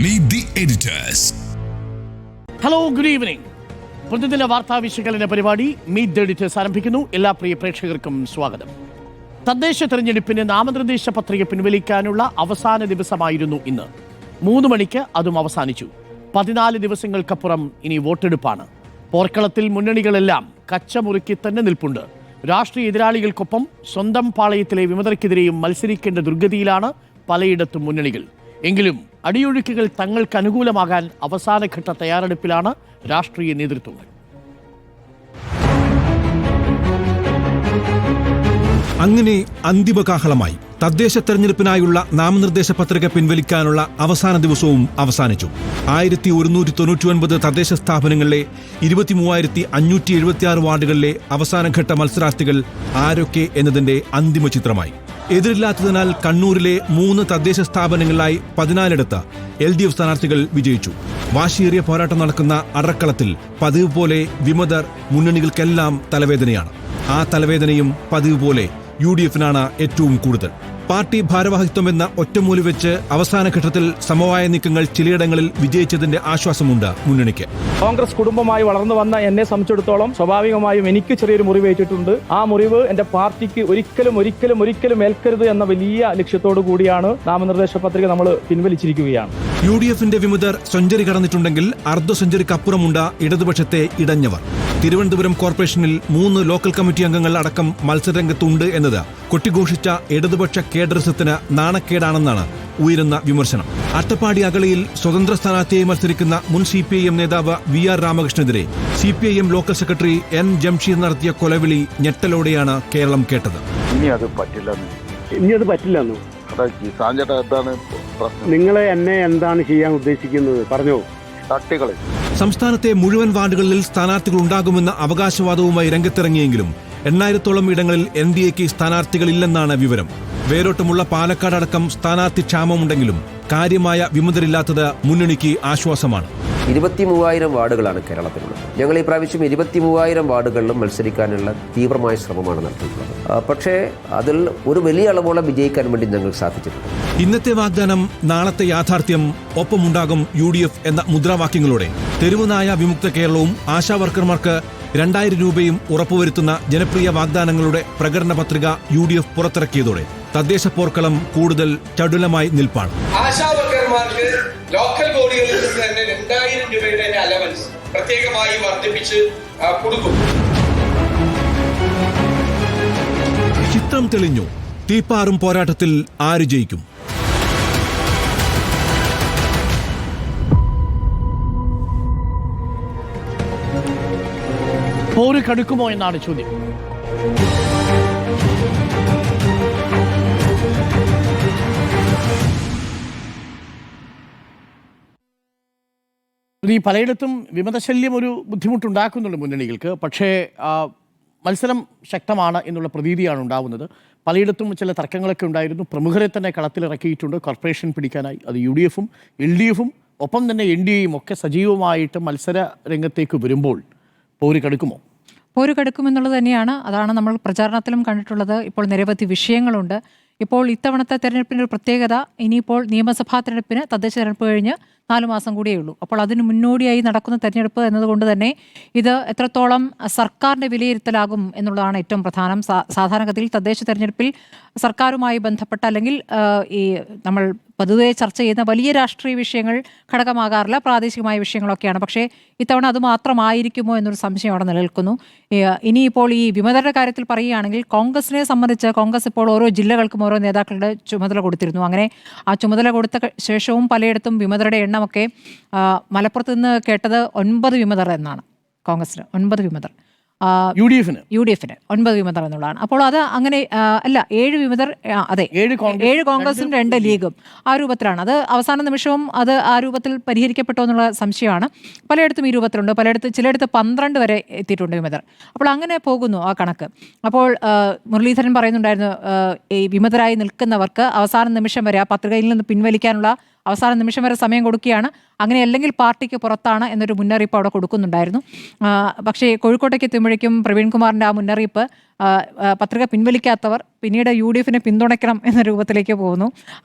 Meet the editors. Hello, good evening. പ്രതിദിന വാർത്താ വിശകലന പരിപാടി മീറ്റ് ദി എഡിറ്റേഴ്സ് ആരംഭിക്കുന്നു. എല്ലാ പ്രിയ പ്രേക്ഷകർക്കും സ്വാഗതം. തദ്ദേശ തെരഞ്ഞെടുപ്പിന് നാമനിർദ്ദേശ പത്രിക പിൻവലിക്കാനുള്ള അവസാന ദിവസമായിരുന്നു ഇന്ന്. 3 മണിക്ക് അതും അവസാനിച്ചു. 14 ദിവസങ്ങൾക്കപ്പുറം ഇനി വോട്ടെടുപ്പാണ്. പോർക്കളത്തിൽ മുന്നണികളെല്ലാം കച്ചമുറുക്കി തന്നെ നിൽപ്പുണ്ട്. രാഷ്ട്രീയ എതിരാളികൾക്കൊപ്പം സ്വന്തം പാളയത്തിലെ വിമതർക്കെതിരെയും മത്സരിക്കേണ്ട ദുർഗതിയിലാണ് പലയിടത്തും മുന്നണികൾ. എങ്കിലും അടിയൊഴുക്കുകൾ തങ്ങൾക്ക് അനുകൂലമാകാൻ അവസാനഘട്ട തയ്യാറെടുപ്പിലാണ് രാഷ്ട്രീയ നേതൃത്വങ്ങൾ. അങ്ങനെ അന്തിമകാഹളമായി തദ്ദേശ തെരഞ്ഞെടുപ്പിനായുള്ള നാമനിർദ്ദേശ പത്രിക പിൻവലിക്കാനുള്ള അവസാന ദിവസവും അവസാനിച്ചു. 1199 തദ്ദേശ സ്ഥാപനങ്ങളിലെ 23,576 വാർഡുകളിലെ അവസാനഘട്ട മത്സരാർത്ഥികൾ ആരൊക്കെ എന്നതിന്റെ അന്തിമ ചിത്രമായി. എതിരില്ലാത്തതിനാൽ കണ്ണൂരിലെ 3 തദ്ദേശ സ്ഥാപനങ്ങളിലായി 14ഇടത്ത് LDF സ്ഥാനാർത്ഥികൾ വിജയിച്ചു. വാശിയേറിയ പോരാട്ടം നടക്കുന്ന അറക്കളത്തിൽ പതിവ് പോലെ വിമതർ മുന്നണികൾക്കെല്ലാം തലവേദനയാണ്. ആ തലവേദനയും പതിവ് പോലെ UDF-നാണ് ഏറ്റവും കൂടുതൽ. പാർട്ടി ഭാരവാഹിത്വം എന്ന ഒറ്റമൂലി വെച്ച് അവസാന ഘട്ടത്തിൽ സമവായ നീക്കങ്ങൾ ചിലയിടങ്ങളിൽ വിജയിച്ചതിന്റെ ആശ്വാസമുണ്ട് മുന്നണിക്ക്. കോൺഗ്രസ് കുടുംബമായി വളർന്നു വന്ന എന്നെ സംബന്ധിച്ചിടത്തോളം സ്വാഭാവികമായും എനിക്ക് ചെറിയൊരു മുറിവ് ഏറ്റിട്ടുണ്ട്. ആ മുറിവ് എന്റെ പാർട്ടിക്ക് ഒരിക്കലും ഏൽക്കരുത് എന്ന വലിയ ലക്ഷ്യത്തോടു കൂടിയാണ് നാമനിർദ്ദേശ പത്രിക നമ്മൾ പിൻവലിച്ചിരിക്കുകയാണ്. UDF-ന്റെ വിമതർ സെഞ്ചുറി കടന്നിട്ടുണ്ടെങ്കിൽ അർദ്ധ സെഞ്ചുറിക്കപ്പുറമുണ്ട് ഇടതുപക്ഷത്തെ ഇടഞ്ഞവർ. തിരുവനന്തപുരം കോർപ്പറേഷനിൽ 3 ലോക്കൽ കമ്മിറ്റി അംഗങ്ങൾ അടക്കം മത്സരരംഗത്തുണ്ട് എന്നത് കൊട്ടിഘോഷിച്ച ഇടതുപക്ഷ കേഡറിസത്തിന് നാണക്കേടാണെന്നാണ് ഉയരുന്ന വിമർശനം. അട്ടപ്പാടി അഗളിയിൽ സ്വതന്ത്ര സ്ഥാനാർത്ഥിയായി മത്സരിക്കുന്ന മുൻ CPIM നേതാവ് VR രാമകൃഷ്ണനെതിരെ CPIM local secretary N Jamsheer നടത്തിയ കൊലവിളി ഞെട്ടലോടെയാണ് കേരളം കേട്ടത്. ഇനി അത് പറ്റില്ലെന്നോ? നിങ്ങൾ എന്നെ എന്താണ് ചെയ്യാൻ ഉദ്ദേശിക്കുന്നത്? പറഞ്ഞോ. സംസ്ഥാനത്തെ മുഴുവൻ വാർഡുകളിൽ സ്ഥാനാർത്ഥികൾ ഉണ്ടാകുമെന്ന അവകാശവാദവുമായി രംഗത്തിറങ്ങിയെങ്കിലും 8,000-ഓളം ഇടങ്ങളിൽ NDAക്ക് സ്ഥാനാർത്ഥികളില്ലെന്നാണ് വിവരം. വേരോട്ടമുള്ള പാലക്കാട് അടക്കം സ്ഥാനാർത്ഥി ക്ഷാമമുണ്ടെങ്കിലും കാര്യമായ വിമതരില്ലാത്തത് മുന്നണിക്ക് ആശ്വാസമാണ്. 23,000 വാർഡുകളാണ് കേരളത്തിലുള്ളത്. ഞങ്ങൾ ഈ പ്രാവശ്യം 23,000 വാർഡുകളിലും മത്സരിക്കാനുള്ള തീവ്രമായ ശ്രമമാണ് നടത്തിയിട്ടുള്ളത്. പക്ഷേ അതിൽ ഒരു വലിയ അളവോളം വിജയിക്കാൻ വേണ്ടി ഞങ്ങൾക്ക് സാധിച്ചിട്ടുണ്ട്. ഇന്നത്തെ വാഗ്ദാനം നാളത്തെ യാഥാർത്ഥ്യം, ഒപ്പമുണ്ടാകും UDF എന്ന മുദ്രാവാക്യങ്ങളോടെ തെരുവുനായ വിമുക്ത കേരളവും ആശാവർക്കർമാർക്ക് 2,000 രൂപയും ഉറപ്പുവരുത്തുന്ന ജനപ്രിയ വാഗ്ദാനങ്ങളുടെ പ്രകടന പത്രിക UDF പുറത്തിറക്കിയതോടെ തദ്ദേശ പോർക്കളം കൂടുതൽ ചടുലമായി നിൽപ്പാണ്. ആശാവർക്കർമാർക്ക് ലോക്കൽ ബോഡികളിൽ നിന്ന് തന്നെ 2,000 രൂപയുടെ അലവൻസ് പ്രത്യേകമായി വർദ്ധിപ്പിച്ച് കൊടുക്കും. ചിത്രം തെളിഞ്ഞു. തീപ്പാറും പോരാട്ടത്തിൽ ആര് ജയിക്കും? പോര് കടുക്കുമോ എന്നാണ് ചോദ്യം. ഈ പലയിടത്തും വിമതശല്യം ഒരു ബുദ്ധിമുട്ടുണ്ടാക്കുന്നുണ്ട് മുന്നണികൾക്ക്. പക്ഷേ മത്സരം ശക്തമാണ് എന്നുള്ള പ്രതീതിയാണ് ഉണ്ടാവുന്നത്. പലയിടത്തും ചില തർക്കങ്ങളൊക്കെ ഉണ്ടായിരുന്നു. പ്രമുഖരെ തന്നെ കളത്തിലിറക്കിയിട്ടുണ്ട് കോർപ്പറേഷൻ പിടിക്കാനായി. അത് UDF-ഉം LDF-ഉം ഒപ്പം തന്നെ NDAയും ഒക്കെ സജീവമായിട്ട് മത്സര രംഗത്തേക്ക് വരുമ്പോൾ പോര് കടുക്കുമോ? പോര് കടുക്കുമെന്നുള്ളത് തന്നെയാണ്. അതാണ് നമ്മൾ പ്രചാരണത്തിലും കണ്ടിട്ടുള്ളത്. ഇപ്പോൾ നിരവധി വിഷയങ്ങളുണ്ട്. ഇപ്പോൾ ഇത്തവണത്തെ തെരഞ്ഞെടുപ്പിൻ്റെ ഒരു പ്രത്യേകത, ഇനിയിപ്പോൾ നിയമസഭാ തെരഞ്ഞെടുപ്പിന് തദ്ദേശ തെരഞ്ഞെടുപ്പ് കഴിഞ്ഞ് 4 മാസം കൂടിയേ ഉള്ളൂ. അപ്പോൾ അതിന് മുന്നോടിയായി നടക്കുന്ന തെരഞ്ഞെടുപ്പ് എന്നതുകൊണ്ട് തന്നെ ഇത് എത്രത്തോളം സർക്കാരിൻ്റെ വിലയിരുത്തലാകും എന്നുള്ളതാണ് ഏറ്റവും പ്രധാനം. സാധാരണഗതിയിൽ തദ്ദേശ തെരഞ്ഞെടുപ്പിൽ സർക്കാരുമായി ബന്ധപ്പെട്ട അല്ലെങ്കിൽ ഈ നമ്മൾ പൊതുവെ ചർച്ച ചെയ്യുന്ന വലിയ രാഷ്ട്രീയ വിഷയങ്ങൾ ഘടകമാകാറില്ല, പ്രാദേശികമായ വിഷയങ്ങളൊക്കെയാണ്. പക്ഷേ ഇത്തവണ അത് മാത്രമായിരിക്കുമോ എന്നൊരു സംശയം അവിടെ നിലനിൽക്കുന്നു. ഇനിയിപ്പോൾ ഈ വിമതരുടെ കാര്യത്തിൽ പറയുകയാണെങ്കിൽ കോൺഗ്രസിനെ സംബന്ധിച്ച് കോൺഗ്രസ് ഇപ്പോൾ ഓരോ ജില്ലകൾക്കും ഓരോ നേതാക്കളുടെ ചുമതല കൊടുത്തിരുന്നു. അങ്ങനെ ആ ചുമതല കൊടുത്ത ശേഷവും പലയിടത്തും വിമതരുടെ എണ്ണമൊക്കെ മലപ്പുറത്ത് നിന്ന് കേട്ടത് 9 വിമതർ എന്നാണ്. കോൺഗ്രസിന് 9 വിമതർ, UDF-ന് 9 വിമതർ എന്നുള്ളതാണ്. അപ്പോൾ അത് അങ്ങനെ അല്ല, 7 വിമതർ, അതെ 7 കോൺഗ്രസും 2 ലീഗും ആ രൂപത്തിലാണ്. അത് അവസാന നിമിഷവും അത് ആ രൂപത്തിൽ പരിഹരിക്കപ്പെട്ടോ എന്നുള്ള സംശയമാണ്. പലയിടത്തും ഈ രൂപത്തിലുണ്ട്, ചിലയിടത്ത് 12 വരെ എത്തിയിട്ടുണ്ട് വിമതർ. അപ്പോൾ അങ്ങനെ പോകുന്നു ആ കണക്ക്. അപ്പോൾ മുരളീധരൻ പറയുന്നുണ്ടായിരുന്നു, ഈ വിമതരായി നിൽക്കുന്നവർക്ക് അവസാന നിമിഷം വരെ ആ പത്രികയിൽ നിന്ന് പിൻവലിക്കാനുള്ള അവസാന നിമിഷം വരെ സമയം കൊടുക്കുകയാണ്. അങ്ങനെ അല്ലെങ്കിൽ പാർട്ടിക്ക് പുറത്താണ് എന്നൊരു മുന്നറിയിപ്പ് അവിടെ കൊടുക്കുന്നുണ്ടായിരുന്നു. പക്ഷേ കോഴിക്കോട്ടേക്ക് എത്തുമ്പോഴേക്കും പ്രവീൺ കുമാറിൻ്റെ ആ മുന്നറിയിപ്പ് പത്രിക പിൻവലിക്കാത്തവർ പിന്നീട് UDF-നെ പിന്തുണയ്ക്കണം എന്ന രൂപത്തിലേക്ക് പോകുന്നു.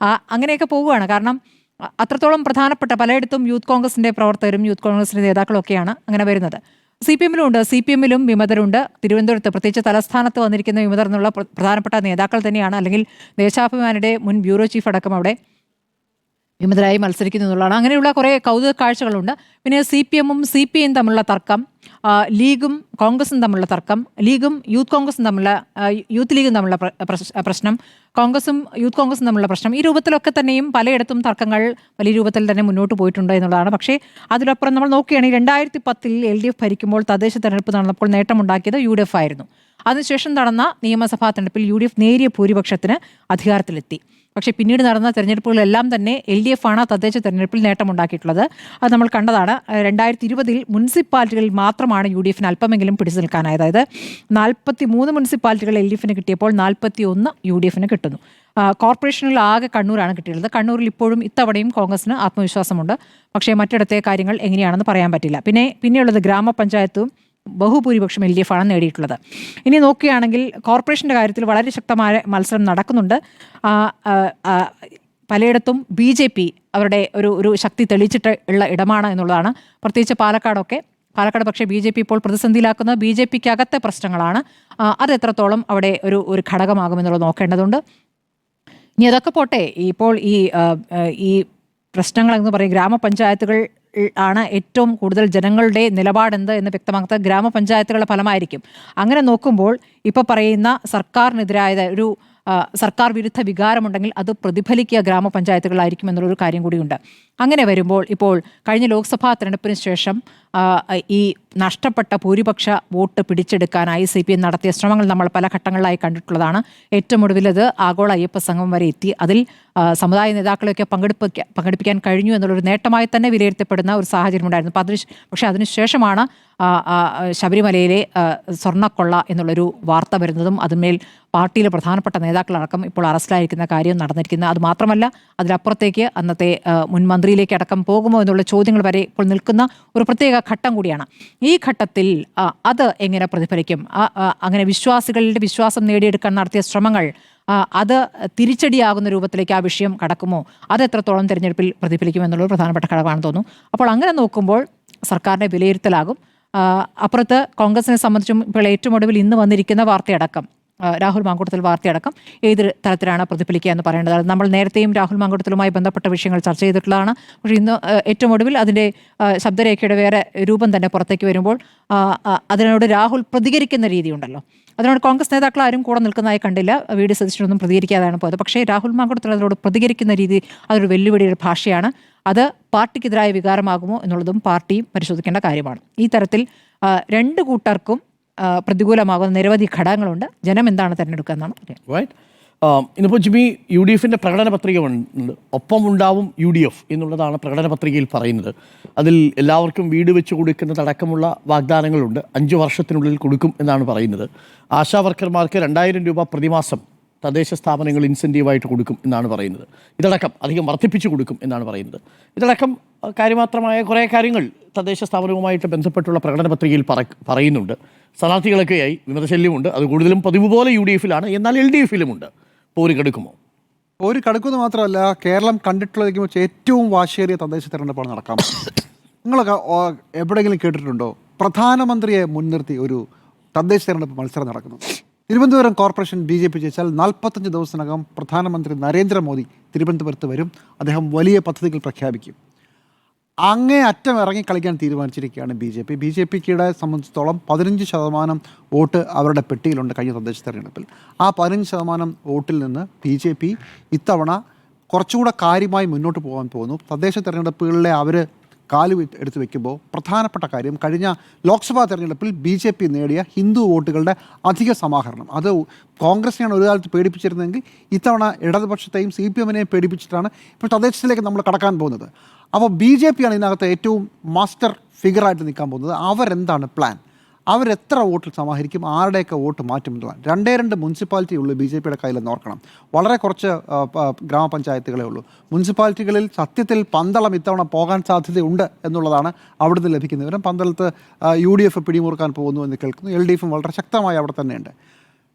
അങ്ങനെയൊക്കെ പോവുകയാണ്. കാരണം അത്രത്തോളം പ്രധാനപ്പെട്ട പലയിടത്തും യൂത്ത് കോൺഗ്രസിന്റെ പ്രവർത്തകരും യൂത്ത് കോൺഗ്രസിന്റെ നേതാക്കളും ഒക്കെയാണ് അങ്ങനെ വരുന്നത്. CPM-ലും ഉണ്ട്, CPM-ലും വിമതരുണ്ട്. തിരുവനന്തപുരത്ത് പ്രത്യേകിച്ച് തലസ്ഥാനത്ത് വന്നിരിക്കുന്ന വിമതർ എന്നുള്ള പ്രധാനപ്പെട്ട നേതാക്കൾ തന്നെയാണ്. അല്ലെങ്കിൽ ദേശാഭിമാനിയുടെ മുൻ ബ്യൂറോ ചീഫ് അടക്കം അവിടെ വിമതരായി മത്സരിക്കുന്നു എന്നുള്ളതാണ്. അങ്ങനെയുള്ള കുറേ കൗതുക കാഴ്ചകളുണ്ട്. പിന്നെ CPM-ഉം CPI-യും തമ്മിലുള്ള തർക്കം, ലീഗും കോൺഗ്രസും തമ്മിലുള്ള തർക്കം, ലീഗും യൂത്ത് കോൺഗ്രസും തമ്മിലുള്ള യൂത്ത് ലീഗും തമ്മിലുള്ള പ്രശ്നം, കോൺഗ്രസും യൂത്ത് കോൺഗ്രസും തമ്മിലുള്ള പ്രശ്നം, ഈ രൂപത്തിലൊക്കെ തന്നെയും പലയിടത്തും തർക്കങ്ങൾ വലിയ രൂപത്തിൽ തന്നെ മുന്നോട്ട് പോയിട്ടുണ്ട് എന്നുള്ളതാണ്. പക്ഷേ അതിലപ്പുറം നമ്മൾ നോക്കുകയാണെങ്കിൽ 2010 LDF ഭരിക്കുമ്പോൾ തദ്ദേശ തെരഞ്ഞെടുപ്പ് നടന്നപ്പോൾ നേട്ടമുണ്ടാക്കിയത് UDF ആയിരുന്നു. അതിനുശേഷം നടന്ന നിയമസഭാ തെരഞ്ഞെടുപ്പിൽ UDF നേരിയ ഭൂരിപക്ഷത്തിന് അധികാരത്തിലെത്തി. പക്ഷേ പിന്നീട് നടന്ന തെരഞ്ഞെടുപ്പുകളെല്ലാം തന്നെ LDF ആണ് തദ്ദേശ തെരഞ്ഞെടുപ്പിൽ നേട്ടമുണ്ടാക്കിയിട്ടുള്ളത്. അത് നമ്മൾ കണ്ടതാണ്. 2020 മുനിസിപ്പാലിറ്റികളിൽ മാത്രമാണ് UDF-ന് അല്പമെങ്കിലും പിടിച്ചു നിൽക്കാനായത്. അതായത് 43 മുനിസിപ്പാലിറ്റികൾ LDF-ന് കിട്ടിയപ്പോൾ 41 UDF-ന് കിട്ടുന്നു. കോർപ്പറേഷനിൽ ആകെ കണ്ണൂരാണ് കിട്ടിയിട്ടുള്ളത്. കണ്ണൂരിൽ ഇപ്പോഴും ഇത്തവണയും കോൺഗ്രസിന് ആത്മവിശ്വാസമുണ്ട്. പക്ഷേ മറ്റിടത്തെ കാര്യങ്ങൾ എങ്ങനെയാണെന്ന് പറയാൻ പറ്റില്ല. പിന്നെയുള്ളത് ഗ്രാമപഞ്ചായത്തും ബഹുഭൂരിപക്ഷം LDF ആണ് നേടിയിട്ടുള്ളത്. ഇനി നോക്കുകയാണെങ്കിൽ കോർപ്പറേഷൻ്റെ കാര്യത്തിൽ വളരെ ശക്തമായ മത്സരം നടക്കുന്നുണ്ട്. പലയിടത്തും BJP അവരുടെ ഒരു ശക്തി തെളിയിച്ചിട്ട് ഉള്ള ഇടമാണ് എന്നുള്ളതാണ്. പ്രത്യേകിച്ച് പാലക്കാട് പക്ഷേ BJP ഇപ്പോൾ പ്രതിസന്ധിയിലാക്കുന്നത് BJP-ക്ക് അകത്തെ പ്രശ്നങ്ങളാണ്. അത് എത്രത്തോളം അവിടെ ഒരു ഘടകമാകുമെന്നുള്ളത് നോക്കേണ്ടതുണ്ട്. ഇനി അതൊക്കെ പോട്ടെ, ഇപ്പോൾ ഈ പ്രശ്നങ്ങളെന്ന് പറയും ഗ്രാമപഞ്ചായത്തുകൾ ആണ് ഏറ്റവും കൂടുതൽ ജനങ്ങളുടെ നിലപാടെന്ത് എന്ന് വ്യക്തമാക്കുന്നത് ഗ്രാമപഞ്ചായത്തുകളുടെ ഫലമായിരിക്കും. അങ്ങനെ നോക്കുമ്പോൾ ഇപ്പോൾ പറയുന്ന സർക്കാരിനെതിരായ ഒരു സർക്കാർ വിരുദ്ധ വികാരമുണ്ടെങ്കിൽ അത് പ്രതിഫലിക്കുക ഗ്രാമപഞ്ചായത്തുകളായിരിക്കും എന്നുള്ളൊരു കാര്യം കൂടിയുണ്ട്. അങ്ങനെ വരുമ്പോൾ ഇപ്പോൾ കഴിഞ്ഞ ലോക്സഭാ തെരഞ്ഞെടുപ്പിന് ശേഷം ഈ നഷ്ടപ്പെട്ട ഭൂരിപക്ഷ വോട്ട് പിടിച്ചെടുക്കാനായി CPM നടത്തിയ ശ്രമങ്ങൾ നമ്മൾ പല ഘട്ടങ്ങളിലായി കണ്ടിട്ടുള്ളതാണ്. ഏറ്റവും ഒടുവിലത് ആഗോള അയ്യപ്പ സംഗമം വരെ എത്തി. അതിൽ സമുദായ നേതാക്കളെയൊക്കെ പങ്കെടുപ്പിക്കാൻ കഴിഞ്ഞു എന്നുള്ളൊരു നേട്ടമായി തന്നെ വിലയിരുത്തപ്പെടുന്ന ഒരു സാഹചര്യം ഉണ്ടായിരുന്നു. പക്ഷേ അതിനുശേഷമാണ് ശബരിമലയിലെ സ്വർണ്ണക്കൊള്ള എന്നുള്ളൊരു വാർത്ത വരുന്നതും അതിന്മേൽ പാർട്ടിയിലെ പ്രധാനപ്പെട്ട നേതാക്കളടക്കം ഇപ്പോൾ അറസ്റ്റിലായിരിക്കുന്ന കാര്യം നടന്നിരിക്കുന്നത്. അതുമാത്രമല്ല, അതിലപ്പുറത്തേക്ക് അന്നത്തെ മുൻ മന്ത്രിയിലേക്ക് അടക്കം പോകുമോ എന്നുള്ള ചോദ്യങ്ങൾ വരെ ഇപ്പോൾ നിൽക്കുന്ന ഒരു പ്രത്യേക ഘട്ടം കൂടിയാണ്. ഈ ഘട്ടത്തിൽ അത് എങ്ങനെ പ്രതിഫലിക്കും? അങ്ങനെ വിശ്വാസികളുടെ വിശ്വാസം നേടിയെടുക്കാൻ നടത്തിയ ശ്രമങ്ങൾ അത് തിരിച്ചടിയാകുന്ന രൂപത്തിലേക്ക് ആ വിഷയം കടക്കുമോ? അത് എത്രത്തോളം തെരഞ്ഞെടുപ്പിൽ പ്രതിഫലിക്കും എന്നുള്ളത് പ്രധാനപ്പെട്ട ഘടകമാണെന്ന് തോന്നുന്നു. അപ്പോൾ അങ്ങനെ നോക്കുമ്പോൾ സർക്കാരിൻ്റെ വിലയിരുത്തലാകും. അപ്പുറത്ത് കോൺഗ്രസിനെ സംബന്ധിച്ചും ഇപ്പോൾ ഏറ്റവും ഒടുവിൽ ഇന്ന് വന്നിരിക്കുന്ന വാർത്തയടക്കം, രാഹുൽ മാങ്കൂട്ടത്തിൽ വാർത്തയടക്കം ഏത് തരത്തിലാണ് പ്രതിഫലിക്കുക എന്ന് പറയേണ്ടത്. നമ്മൾ നേരത്തെയും രാഹുൽ മാങ്കൂട്ടത്തിലുമായി ബന്ധപ്പെട്ട വിഷയങ്ങൾ ചർച്ച ചെയ്തിട്ടുള്ളതാണ്. പക്ഷേ ഇന്ന് ഏറ്റവും ഒടുവിൽ അതിൻ്റെ ശബ്ദരേഖയുടെ വേറെ രൂപം തന്നെ പുറത്തേക്ക് വരുമ്പോൾ അതിനോട് രാഹുൽ പ്രതികരിക്കുന്ന രീതിയുണ്ടല്ലോ. അതിനോട് കോൺഗ്രസ് നേതാക്കൾ ആരും കൂടെ നിൽക്കുന്നതായി കണ്ടില്ല. VD സതീശനൊന്നും പ്രതികരിക്കാതാണ് പോയത്. പക്ഷേ രാഹുൽ മാങ്കൂട്ടത്തിൽ അതിനോട് പ്രതികരിക്കുന്ന രീതി അതൊരു വെല്ലുവിളിയുടെ ഭാഷയാണ്. അത് പാർട്ടിക്കെതിരായ വികാരമാകുമോ എന്നുള്ളതും പാർട്ടിയും പരിശോധിക്കേണ്ട കാര്യമാണ്. ഈ തരത്തിൽ രണ്ട് കൂട്ടർക്കും പ്രതികൂലമാകുന്ന നിരവധി ഘടകങ്ങളുണ്ട്. ജനം എന്താണ് തിരഞ്ഞെടുക്കുക എന്നാണ് റൈറ്റ്. ഇന്നിപ്പോൾ ജിമ്മി UDF-ൻ്റെ പ്രകടന പത്രിക ഉണ്ട്. ഒപ്പം ഉണ്ടാവും UDF എന്നുള്ളതാണ് പ്രകടന പത്രികയിൽ പറയുന്നത്. അതിൽ എല്ലാവർക്കും വീട് വെച്ച് കൊടുക്കുന്നതടക്കമുള്ള വാഗ്ദാനങ്ങളുണ്ട്. 5 വർഷത്തിനുള്ളിൽ കൊടുക്കും എന്നാണ് പറയുന്നത്. ആശാ വർക്കർമാർക്ക് 2000 രൂപ പ്രതിമാസം തദ്ദേശ സ്ഥാപനങ്ങൾ ഇൻസെൻറ്റീവായിട്ട് കൊടുക്കും എന്നാണ് പറയുന്നത്. ഇതടക്കം അധികം വർദ്ധിപ്പിച്ചു കൊടുക്കും എന്നാണ് പറയുന്നത്. ഇതടക്കം കാര്യമാത്രമായ കുറേ കാര്യങ്ങൾ തദ്ദേശ സ്ഥാപനവുമായിട്ട് ബന്ധപ്പെട്ടുള്ള പ്രകടന പത്രികയിൽ പറയുന്നുണ്ട്. സ്ഥാനാർത്ഥികളൊക്കെയായി വിമതശല്യമുണ്ട്. അത് കൂടുതലും പതിവ് പോലെ UDF-ലാണ്. എന്നാൽ LDF-ലുമുണ്ട്. പോര് കടുക്കുമോ? പോര് കടുക്കുന്നത് മാത്രമല്ല, കേരളം കണ്ടിട്ടുള്ളതിലേക്ക് വെച്ച് ഏറ്റവും വാശിയേറിയ തദ്ദേശ തെരഞ്ഞെടുപ്പാണ് നടക്കാൻ. നിങ്ങളൊക്കെ എവിടെയെങ്കിലും കേട്ടിട്ടുണ്ടോ പ്രധാനമന്ത്രിയെ മുൻനിർത്തി ഒരു തദ്ദേശ തെരഞ്ഞെടുപ്പ് മത്സരം നടക്കുന്നു? തിരുവനന്തപുരം കോർപ്പറേഷൻ BJP ജയിച്ചാൽ 45 ദിവസത്തിനകം പ്രധാനമന്ത്രി നരേന്ദ്രമോദി തിരുവനന്തപുരത്ത് വരും. അദ്ദേഹം വലിയ പദ്ധതികൾ പ്രഖ്യാപിക്കും. അങ്ങേ അറ്റം ഇറങ്ങി കളിക്കാൻ തീരുമാനിച്ചിരിക്കുകയാണ് BJP-യുടെ സംബന്ധിച്ചിടത്തോളം 15% വോട്ട് അവരുടെ പെട്ടിയിലുണ്ട് കഴിഞ്ഞ തദ്ദേശ തെരഞ്ഞെടുപ്പിൽ. ആ 15% വോട്ടിൽ നിന്ന് BJP ഇത്തവണ കുറച്ചുകൂടെ കാര്യമായി മുന്നോട്ട് പോകാൻ പോകുന്നു. തദ്ദേശ തെരഞ്ഞെടുപ്പുകളിലെ അവർ കാല് എടുത്ത് വെക്കുമ്പോൾ പ്രധാനപ്പെട്ട കാര്യം, കഴിഞ്ഞ ലോക്സഭാ തെരഞ്ഞെടുപ്പിൽ BJP നേടിയ ഹിന്ദു വോട്ടുകളുടെ അധിക സമാഹരണം. അത് കോൺഗ്രസിനെയാണ് ഒരു കാലത്ത് പേടിപ്പിച്ചിരുന്നതെങ്കിൽ ഇത്തവണ ഇടതുപക്ഷത്തെയും CPM-നെയും പേടിപ്പിച്ചിട്ടാണ് ഇപ്പോൾ തദ്ദേശത്തിലേക്ക് നമ്മൾ കടക്കാൻ പോകുന്നത്. അപ്പോൾ BJP-യാണ് ഇതിനകത്ത് ഏറ്റവും മാസ്റ്റർ ഫിഗറായിട്ട് നിൽക്കാൻ പോകുന്നത്. അവരെന്താണ് പ്ലാൻ? അവരെത്ര വോട്ടിൽ സമാഹരിക്കും? ആരുടെയൊക്കെ വോട്ട് മാറ്റുമെന്നുള്ളതാണ്. 2 മുനിസിപ്പാലിറ്റി ഉള്ളൂ BJP-യുടെ കയ്യിലെന്ന് ഓർക്കണം. വളരെ കുറച്ച് ഗ്രാമപഞ്ചായത്തുകളേ ഉള്ളൂ. മുനിസിപ്പാലിറ്റികളിൽ സത്യത്തിൽ പന്തളം ഇത്തവണ പോകാൻ സാധ്യതയുണ്ട് എന്നുള്ളതാണ് അവിടുന്ന് ലഭിക്കുന്ന വിവരം. പന്തളത്ത് UDF പിടിമുറുക്കാൻ പോകുന്നു എന്ന് കേൾക്കുന്നു. LDF-ഉം വളരെ ശക്തമായി അവിടെ തന്നെയുണ്ട്.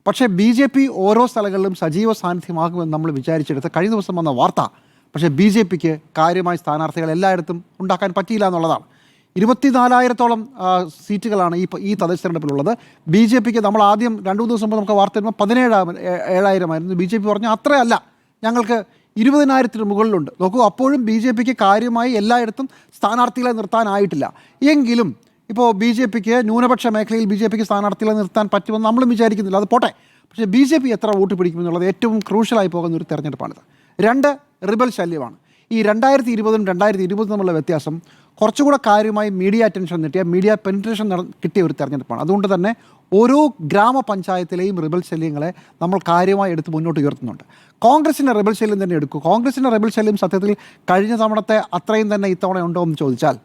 പക്ഷേ BJP ഓരോ സ്ഥലങ്ങളിലും സജീവ സാന്നിധ്യമാകുമെന്ന് നമ്മൾ വിചാരിച്ചെടുത്ത് കഴിഞ്ഞ ദിവസം വന്ന വാർത്ത പക്ഷേ BJPക്ക് കാര്യമായ സ്ഥാനാർത്ഥികൾ എല്ലായിടത്തും ഉണ്ടാക്കാൻ പറ്റിയില്ല എന്നുള്ളതാണ്. 24,000-ഓളം സീറ്റുകളാണ് ഈ തദ്ദേശ തെരഞ്ഞെടുപ്പിലുള്ളത്. BJPക്ക് നമ്മൾ ആദ്യം 2-3 ദിവസം മുമ്പ് നമുക്ക് വാർത്ത വരുമ്പോൾ 17,000 BJP പറഞ്ഞു അത്രയല്ല, ഞങ്ങൾക്ക് 20,000-ന് മുകളിലുണ്ട്. നോക്കൂ, അപ്പോഴും BJPക്ക് കാര്യമായി എല്ലായിടത്തും സ്ഥാനാർത്ഥികളെ നിർത്താനായിട്ടില്ല. എങ്കിലും ഇപ്പോൾ BJPക്ക് ന്യൂനപക്ഷ മേഖലയിൽ BJPക്ക് സ്ഥാനാർത്ഥികളെ നിർത്താൻ പറ്റുമെന്ന് നമ്മളും വിചാരിക്കുന്നില്ല, അത് പോട്ടെ. പക്ഷേ BJP എത്ര വോട്ട് പിടിക്കുമെന്നുള്ളത് ഏറ്റവും ക്രൂഷ്യലായി പോകുന്ന ഒരു തെരഞ്ഞെടുപ്പാണിത്. 2 റിബൽ ശല്യമാണ്. ഈ 2020-ഉം 2020 തമ്മിലുള്ള വ്യത്യാസം കുറച്ചുകൂടെ കാര്യമായി മീഡിയ അറ്റൻഷൻ കിട്ടിയ, മീഡിയ പെനിട്രേഷൻ കിട്ടിയ ഒരു തെരഞ്ഞെടുപ്പാണ്. അതുകൊണ്ട് തന്നെ ഓരോ ഗ്രാമപഞ്ചായത്തിലെയും റിബൽ ശല്യങ്ങളെ നമ്മൾ കാര്യമായി എടുത്ത് മുന്നോട്ട് ഉയർത്തുന്നുണ്ട്. കോൺഗ്രസിൻ്റെ റിബൽ ശല്യം തന്നെ എടുക്കൂ. കോൺഗ്രസിൻ്റെ റിബൽ ശല്യം സത്യത്തിൽ കഴിഞ്ഞ തവണത്തെ അത്രയും തന്നെ ഇത്തവണ ഉണ്ടോ എന്ന് ചോദിച്ചാൽ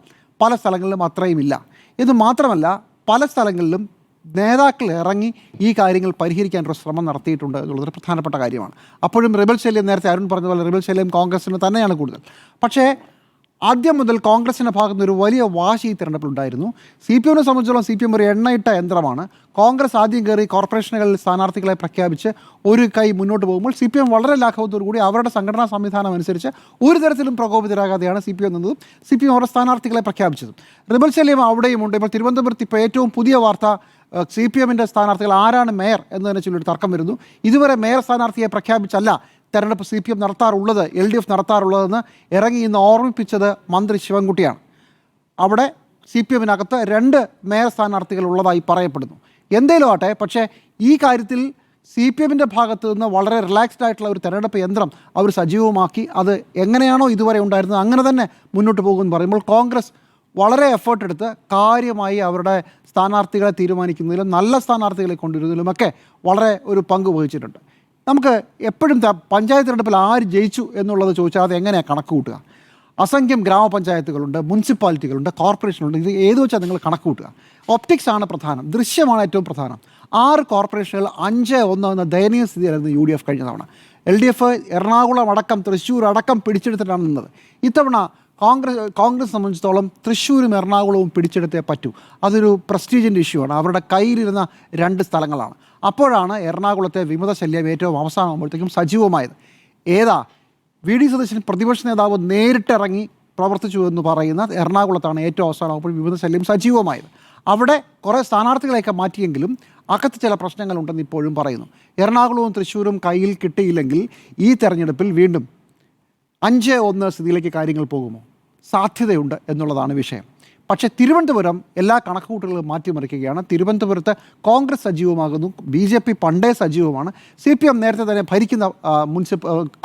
പല സ്ഥലങ്ങളിലും അത്രയും ഇല്ല. ഇത് മാത്രമല്ല, പല സ്ഥലങ്ങളിലും നേതാക്കൾ ഇറങ്ങി ഈ കാര്യങ്ങൾ പരിഹരിക്കാനൊരു ശ്രമം നടത്തിയിട്ടുണ്ട് എന്നുള്ളതൊരു പ്രധാനപ്പെട്ട കാര്യമാണ്. അപ്പോഴും റിബൽ ശല്യം, നേരത്തെ അരുൺ പറഞ്ഞ പോലെ റിബൽ ശല്യം കോൺഗ്രസിന് തന്നെയാണ് കൂടുതൽ. പക്ഷേ ആദ്യം മുതൽ കോൺഗ്രസിൻ്റെ ഭാഗത്ത് നിന്ന് ഒരു വലിയ വാശി ഈ തെരഞ്ഞെടുപ്പിലുണ്ടായിരുന്നു. CPM-നെ സംബന്ധിച്ചോളം CPM ഒരു എണ്ണയിട്ട യന്ത്രമാണ്. കോൺഗ്രസ് ആദ്യം കയറി കോർപ്പറേഷനുകളിൽ സ്ഥാനാർത്ഥികളെ പ്രഖ്യാപിച്ച് ഒരു കൈ മുന്നോട്ട് പോകുമ്പോൾ CPM വളരെ ലാഘവത്തോടു കൂടി അവരുടെ സംഘടനാ സംവിധാനം അനുസരിച്ച് ഒരു തരത്തിലും പ്രകോപിതരാകാതെയാണ് CPM നിന്നതും CPM അവരുടെ സ്ഥാനാർത്ഥികളെ പ്രഖ്യാപിച്ചതും. റിബൽ ശല്യം അവിടെയുമുണ്ട്. ഇപ്പോൾ തിരുവനന്തപുരത്ത് ഇപ്പോൾ ഏറ്റവും പുതിയ വാർത്ത, CPM-ന്റെ സ്ഥാനാർത്ഥികൾ ആരാണ് മേയർ എന്നതിനെ ചൊല്ലൊരു തർക്കം വരുന്നു. ഇതുവരെ മേയർ സ്ഥാനാർത്ഥിയെ പ്രഖ്യാപിച്ചല്ല തെരഞ്ഞെടുപ്പ് CPM നടത്താറുള്ളത്, LDF നടത്താറുള്ളതെന്ന് ഇറങ്ങി ഇന്ന് ഓർമ്മിപ്പിച്ചത് മന്ത്രി ശിവൻകുട്ടിയാണ്. അവിടെ CPM-നകത്ത് 2 മേയർ സ്ഥാനാർത്ഥികൾ ഉള്ളതായി പറയപ്പെടുന്നു. എന്തേലും ആട്ടെ, പക്ഷേ ഈ കാര്യത്തിൽ CPM-ന്റെ ഭാഗത്ത് നിന്ന് വളരെ റിലാക്സ്ഡ് ആയിട്ടുള്ള ഒരു തെരഞ്ഞെടുപ്പ് യന്ത്രം അവർ സജീവമാക്കി. അത് എങ്ങനെയാണോ ഇതുവരെ ഉണ്ടായിരുന്നത് അങ്ങനെ തന്നെ മുന്നോട്ട് പോകുമെന്ന് പറയുമ്പോൾ കോൺഗ്രസ് വളരെ എഫേർട്ട് എടുത്ത് കാര്യമായി അവരുടെ സ്ഥാനാർത്ഥികളെ തീരുമാനിക്കുന്നതിലും നല്ല സ്ഥാനാർത്ഥികളെ കൊണ്ടുവരുന്നതിലുമൊക്കെ വളരെ ഒരു പങ്ക് വഹിച്ചിട്ടുണ്ട്. നമുക്ക് എപ്പോഴും പഞ്ചായത്ത് തെരഞ്ഞെടുപ്പിൽ ആര് ജയിച്ചു എന്നുള്ളത് ചോദിച്ചാൽ അത് എങ്ങനെയാണ് കണക്ക് കൂട്ടുക? അസംഖ്യം ഗ്രാമപഞ്ചായത്തുകളുണ്ട്, മുനിസിപ്പാലിറ്റികളുണ്ട്, കോർപ്പറേഷനുണ്ട്. ഇത് ഏത് വെച്ചാൽ നിങ്ങൾ കണക്ക് കൂട്ടുക? ഒപ്റ്റിക്സ് ആണ് പ്രധാനം, ദൃശ്യമാണ് ഏറ്റവും പ്രധാനം. 6 കോർപ്പറേഷനുകൾ 5-1 എന്ന ദയനീയ സ്ഥിതിയായിരുന്നു UDF കഴിഞ്ഞ തവണ. LDF എറണാകുളം അടക്കം തൃശ്ശൂർ അടക്കം പിടിച്ചെടുത്തിട്ടാണ് നിന്നത്. ഇത്തവണ കോൺഗ്രസ് സംബന്ധിച്ചിടത്തോളം തൃശ്ശൂരും എറണാകുളവും പിടിച്ചെടുത്തേ പറ്റൂ. അതൊരു പ്രസ്റ്റീജിൻ്റെ ഇഷ്യൂ ആണ്. അവരുടെ കയ്യിലിരുന്ന 2 സ്ഥലങ്ങളാണ്. അപ്പോഴാണ് എറണാകുളത്തെ വിമത ശല്യം ഏറ്റവും അവസാനമാകുമ്പോഴത്തേക്കും സജീവമായത്. VD സതീശൻ പ്രതിപക്ഷ നേതാവ് നേരിട്ടിറങ്ങി പ്രവർത്തിച്ചു എന്ന് പറയുന്ന എറണാകുളത്താണ് ഏറ്റവും അവസാനമാകുമ്പോൾ വിമത ശല്യം സജീവമായത്. അവിടെ കുറേ സ്ഥാനാർത്ഥികളെയൊക്കെ മാറ്റിയെങ്കിലും അകത്ത് ചില പ്രശ്നങ്ങളുണ്ടെന്ന് ഇപ്പോഴും പറയുന്നു. എറണാകുളവും തൃശ്ശൂരും കയ്യിൽ കിട്ടിയില്ലെങ്കിൽ ഈ തെരഞ്ഞെടുപ്പിൽ വീണ്ടും 5-1 സ്ഥിതിയിലേക്ക് കാര്യങ്ങൾ പോകുമോ? സാധ്യതയുണ്ട് എന്നുള്ളതാണ് വിഷയം. പക്ഷേ തിരുവനന്തപുരം എല്ലാ കണക്കുകൂട്ടലുകളും മാറ്റിമറിക്കുകയാണ്. തിരുവനന്തപുരത്ത് കോൺഗ്രസ് സജീവമാകുന്നു, BJP പണ്ടേ സജീവമാണ്, CPM നേരത്തെ തന്നെ ഭരിക്കുന്ന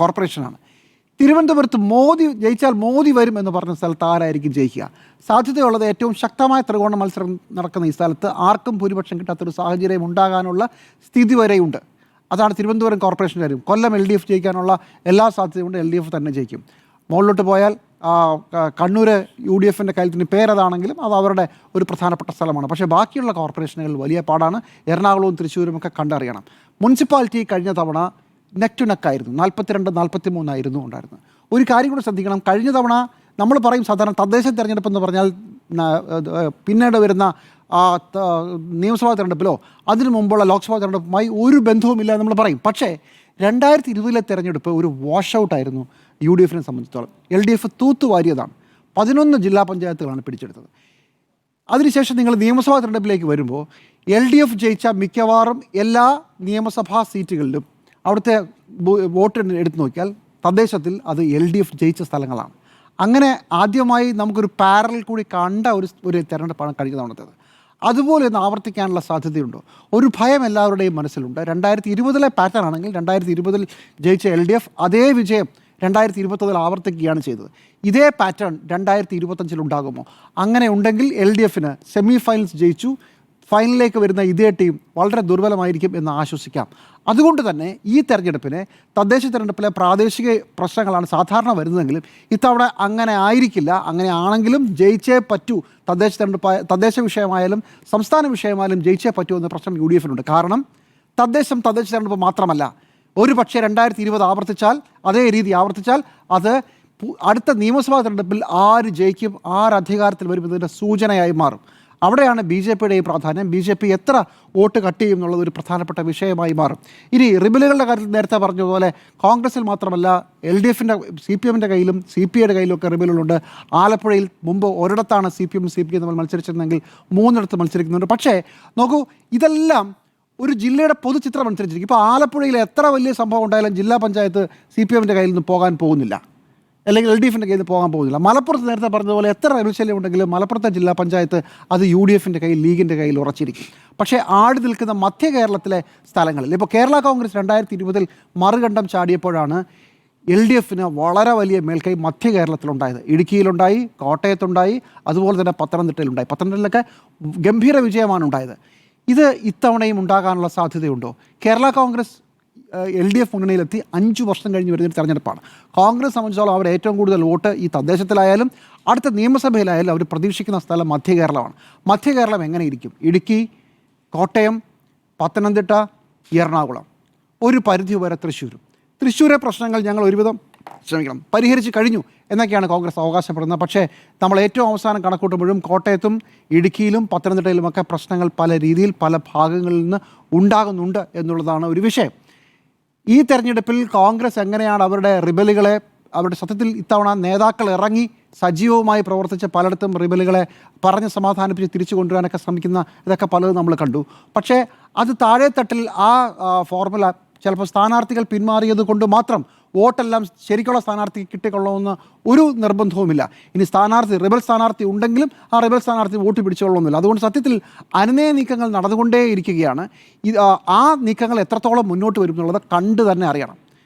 കോർപ്പറേഷനാണ്. തിരുവനന്തപുരത്ത് മോദി ജയിച്ചാൽ മോദി വരും എന്ന് പറഞ്ഞ സ്ഥലത്ത് ആരായിരിക്കും ജയിക്കുക? സാധ്യതയുള്ളത് ഏറ്റവും ശക്തമായ ത്രികോണ മത്സരം നടക്കുന്ന ഈ സ്ഥലത്ത് ആർക്കും ഭൂരിപക്ഷം കിട്ടാത്തൊരു സാഹചര്യം ഉണ്ടാകാനുള്ള സ്ഥിതി വരെയുണ്ട്. അതാണ് തിരുവനന്തപുരം കോർപ്പറേഷൻ കാര്യം. കൊല്ലം LDF ജയിക്കാനുള്ള എല്ലാ സാധ്യതയുണ്ട്, LDF തന്നെ ജയിക്കും. മുകളിലോട്ട് പോയാൽ കണ്ണൂർ UDF-ൻ്റെ കാര്യത്തിന് പേരതാണെങ്കിലും അത് അവരുടെ ഒരു പ്രധാനപ്പെട്ട സ്ഥലമാണ്. പക്ഷേ ബാക്കിയുള്ള കോർപ്പറേഷനുകളിൽ വലിയ പാടാണ്. എറണാകുളവും തൃശ്ശൂരും ഒക്കെ കണ്ടറിയണം. മുനിസിപ്പാലിറ്റി കഴിഞ്ഞ തവണ നെക്ക് ടു നെക്കായിരുന്നു, 42-43 ആയിരുന്നു ഉണ്ടായിരുന്നത്. ഒരു കാര്യം കൂടെ ശ്രദ്ധിക്കണം, കഴിഞ്ഞ തവണ നമ്മൾ പറയും സാധാരണ തദ്ദേശ തെരഞ്ഞെടുപ്പ് എന്ന് പറഞ്ഞാൽ പിന്നീട് വരുന്ന നിയമസഭാ തെരഞ്ഞെടുപ്പിലോ അതിനു മുമ്പുള്ള ലോക്സഭാ തെരഞ്ഞെടുപ്പുമായി ഒരു ബന്ധവുമില്ല നമ്മൾ പറയും. പക്ഷേ 2020-ലെ തെരഞ്ഞെടുപ്പ് ഒരു വാഷ് ഔട്ടായിരുന്നു UDF-നെ സംബന്ധിച്ചിടത്തോളം. LDF തൂത്തുവാരിയതാണ്. 11 ജില്ലാ പഞ്ചായത്തുകളാണ് പിടിച്ചെടുത്തത്. അതിനുശേഷം നിങ്ങൾ നിയമസഭാ തെരഞ്ഞെടുപ്പിലേക്ക് വരുമ്പോൾ LDF ജയിച്ച മിക്കവാറും എല്ലാ നിയമസഭാ സീറ്റുകളിലും അവിടുത്തെ വോട്ട് എടുത്തു നോക്കിയാൽ തദ്ദേശത്തിൽ അത് LDF ജയിച്ച സ്ഥലങ്ങളാണ്. അങ്ങനെ ആദ്യമായി നമുക്കൊരു പാരലൽ കൂടി കണ്ട ഒരു തെരഞ്ഞെടുപ്പാണ് കഴിഞ്ഞ തവണത്തേത്. അതുപോലെ ഒന്ന് ആവർത്തിക്കാനുള്ള സാധ്യതയുണ്ടോ? ഒരു ഭയം എല്ലാവരുടെയും മനസ്സിലുണ്ട്. 2020-ലെ പാറ്റേൺ ആണെങ്കിൽ 2020-ൽ ജയിച്ച LDF അതേ വിജയം 2021-ൽ ആവർത്തിക്കുകയാണ് ചെയ്തത്. ഇതേ പാറ്റേൺ 2025-ൽ ഉണ്ടാകുമോ? അങ്ങനെ ഉണ്ടെങ്കിൽ LDF-ന് സെമി ഫൈനൽസ് ജയിച്ചു, ഫൈനലിലേക്ക് വരുന്ന ഇതേ ടീം വളരെ ദുർബലമായിരിക്കും എന്ന് ആശ്വസിക്കാം. അതുകൊണ്ട് തന്നെ ഈ തെരഞ്ഞെടുപ്പിനെ തദ്ദേശ തെരഞ്ഞെടുപ്പിലെ പ്രാദേശിക പ്രശ്നങ്ങളാണ് സാധാരണ വരുന്നതെങ്കിലും ഇത്തവണ അങ്ങനെ ആയിരിക്കില്ല. അങ്ങനെ ആണെങ്കിലും ജയിച്ചേ പറ്റൂ. തദ്ദേശ വിഷയമായാലും സംസ്ഥാന വിഷയമായാലും ജയിച്ചേ പറ്റൂ എന്ന പ്രശ്നം UDF-നുണ്ട്. കാരണം തദ്ദേശ തെരഞ്ഞെടുപ്പ് മാത്രമല്ല, ഒരു പക്ഷേ 2020 ആവർത്തിച്ചാൽ, അതേ രീതി ആവർത്തിച്ചാൽ അത് അടുത്ത നിയമസഭാ തെരഞ്ഞെടുപ്പിൽ ആര് ജയിക്കും, ആര് അധികാരത്തിൽ വരും എന്നതിൻ്റെ സൂചനയായി മാറും. അവിടെയാണ് ബി ജെ പിയുടെയും പ്രാധാന്യം. ബി ജെ പി എത്ര വോട്ട് കട്ട് ചെയ്യും എന്നുള്ളത് ഒരു പ്രധാനപ്പെട്ട വിഷയമായി മാറും. ഇനി റിബലുകളുടെ കാര്യത്തിൽ നേരത്തെ പറഞ്ഞതുപോലെ കോൺഗ്രസിൽ മാത്രമല്ല LDFിൻ്റെ CPMൻ്റെ കയ്യിലും CPIയുടെ കയ്യിലും ഒക്കെ റിബലുകളുണ്ട്. ആലപ്പുഴയിൽ മുമ്പ് ഒരിടത്താണ് CPM CPI തമ്മിൽ മത്സരിച്ചിരുന്നെങ്കിൽ 3 മത്സരിക്കുന്നുണ്ട്. പക്ഷേ നോക്കൂ, ഇതെല്ലാം ഒരു ജില്ലയുടെ പൊതുചിത്രം അനുസരിച്ചിരിക്കും. ഇപ്പോൾ ആലപ്പുഴയിൽ എത്ര വലിയ സംഭവം ഉണ്ടായാലും ജില്ലാ പഞ്ചായത്ത് CPMൻ്റെ കയ്യിൽ നിന്ന് പോകാൻ പോകുന്നില്ല, അല്ലെങ്കിൽ LDFിൻ്റെ കയ്യിൽ നിന്ന് പോകാൻ പോകുന്നില്ല. മലപ്പുറത്ത് നേരത്തെ പറഞ്ഞതുപോലെ എത്ര റെബൽശല്യം ഉണ്ടെങ്കിലും മലപ്പുറത്തെ ജില്ലാ പഞ്ചായത്ത് അത് UDFിൻ്റെ കയ്യിൽ, ലീഗിൻ്റെ കയ്യിൽ ഉറച്ചിരിക്കും. പക്ഷേ ആടി നിൽക്കുന്ന മധ്യ കേരളത്തിലെ സ്ഥലങ്ങളിൽ, ഇപ്പോൾ കേരള കോൺഗ്രസ് 2020 മറുകണ്ഠം ചാടിയപ്പോഴാണ് LDFിന് വളരെ വലിയ മേൽക്കൈ മധ്യ കേരളത്തിലുണ്ടായത്. ഇടുക്കിയിലുണ്ടായി, കോട്ടയത്തുണ്ടായി, അതുപോലെ തന്നെ പത്തനംതിട്ടയിലുണ്ടായി. പത്തനംതിട്ടയിലൊക്കെ ഗംഭീര വിജയമാണ് ഉണ്ടായത്. ഇത് ഇത്തവണയും ഉണ്ടാകാനുള്ള സാധ്യതയുണ്ടോ? കേരള കോൺഗ്രസ് LDF മുന്നണിയിലെത്തി 5 വർഷം കഴിഞ്ഞ് വരുന്നൊരു തെരഞ്ഞെടുപ്പാണ്. കോൺഗ്രസ് സംബന്ധിച്ചോളം അവർ ഏറ്റവും കൂടുതൽ വോട്ട് ഈ തദ്ദേശത്തിലായാലും അടുത്ത നിയമസഭയിലായാലും അവർ പ്രതീക്ഷിക്കുന്ന സ്ഥലം മധ്യ കേരളമാണ്. മധ്യ കേരളം എങ്ങനെയിരിക്കും? ഇടുക്കി, കോട്ടയം, പത്തനംതിട്ട, എറണാകുളം, ഒരു പരിധി വരെ തൃശ്ശൂരെ പ്രശ്നങ്ങൾ ഞങ്ങൾ ഒരുവിധം പരിഹരിച്ച് കഴിഞ്ഞു എന്നൊക്കെയാണ് കോൺഗ്രസ് അവകാശപ്പെടുന്നത്. പക്ഷേ നമ്മൾ ഏറ്റവും അവസാനം കണക്കൂട്ടുമ്പോഴും കോട്ടയത്തും ഇടുക്കിയിലും പത്തനംതിട്ടയിലുമൊക്കെ പ്രശ്നങ്ങൾ പല രീതിയിൽ പല ഭാഗങ്ങളിൽ നിന്ന് ഉണ്ടാകുന്നുണ്ട് എന്നുള്ളതാണ് ഒരു വിഷയം. ഈ തെരഞ്ഞെടുപ്പിൽ കോൺഗ്രസ് എങ്ങനെയാണ് അവരുടെ റിബലുകളെ, അവരുടെ സത്യത്തിൽ ഇത്തവണ നേതാക്കൾ ഇറങ്ങി സജീവമായി പ്രവർത്തിച്ച് പലയിടത്തും റിബലുകളെ പറഞ്ഞ് സമാധാനിപ്പിച്ച് തിരിച്ചു കൊണ്ടുവരാനൊക്കെ ശ്രമിക്കുന്ന ഇതൊക്കെ പലതും നമ്മൾ കണ്ടു. പക്ഷേ അത് താഴെത്തട്ടിൽ ആ ഫോർമുല ചിലപ്പോൾ സ്ഥാനാർത്ഥികൾ പിന്മാറിയത് കൊണ്ട് മാത്രം വോട്ടെല്ലാം ശരിക്കുള്ള സ്ഥാനാർത്ഥിക്ക് കിട്ടിക്കൊള്ളണമെന്ന് ഒരു നിർബന്ധവുമില്ല. ഇനി റിബൽ സ്ഥാനാർത്ഥി ഉണ്ടെങ്കിലും ആ റിബൽ സ്ഥാനാർത്ഥി വോട്ട് പിടിച്ചുകൊള്ളണമെന്നില്ല. അതുകൊണ്ട് സത്യത്തിൽ അനുനയ നീക്കങ്ങൾ നടന്നുകൊണ്ടേയിരിക്കുകയാണ്. ആ നീക്കങ്ങൾ എത്രത്തോളം മുന്നോട്ട് വരും എന്നുള്ളത് കണ്ടു തന്നെ അറിയണം.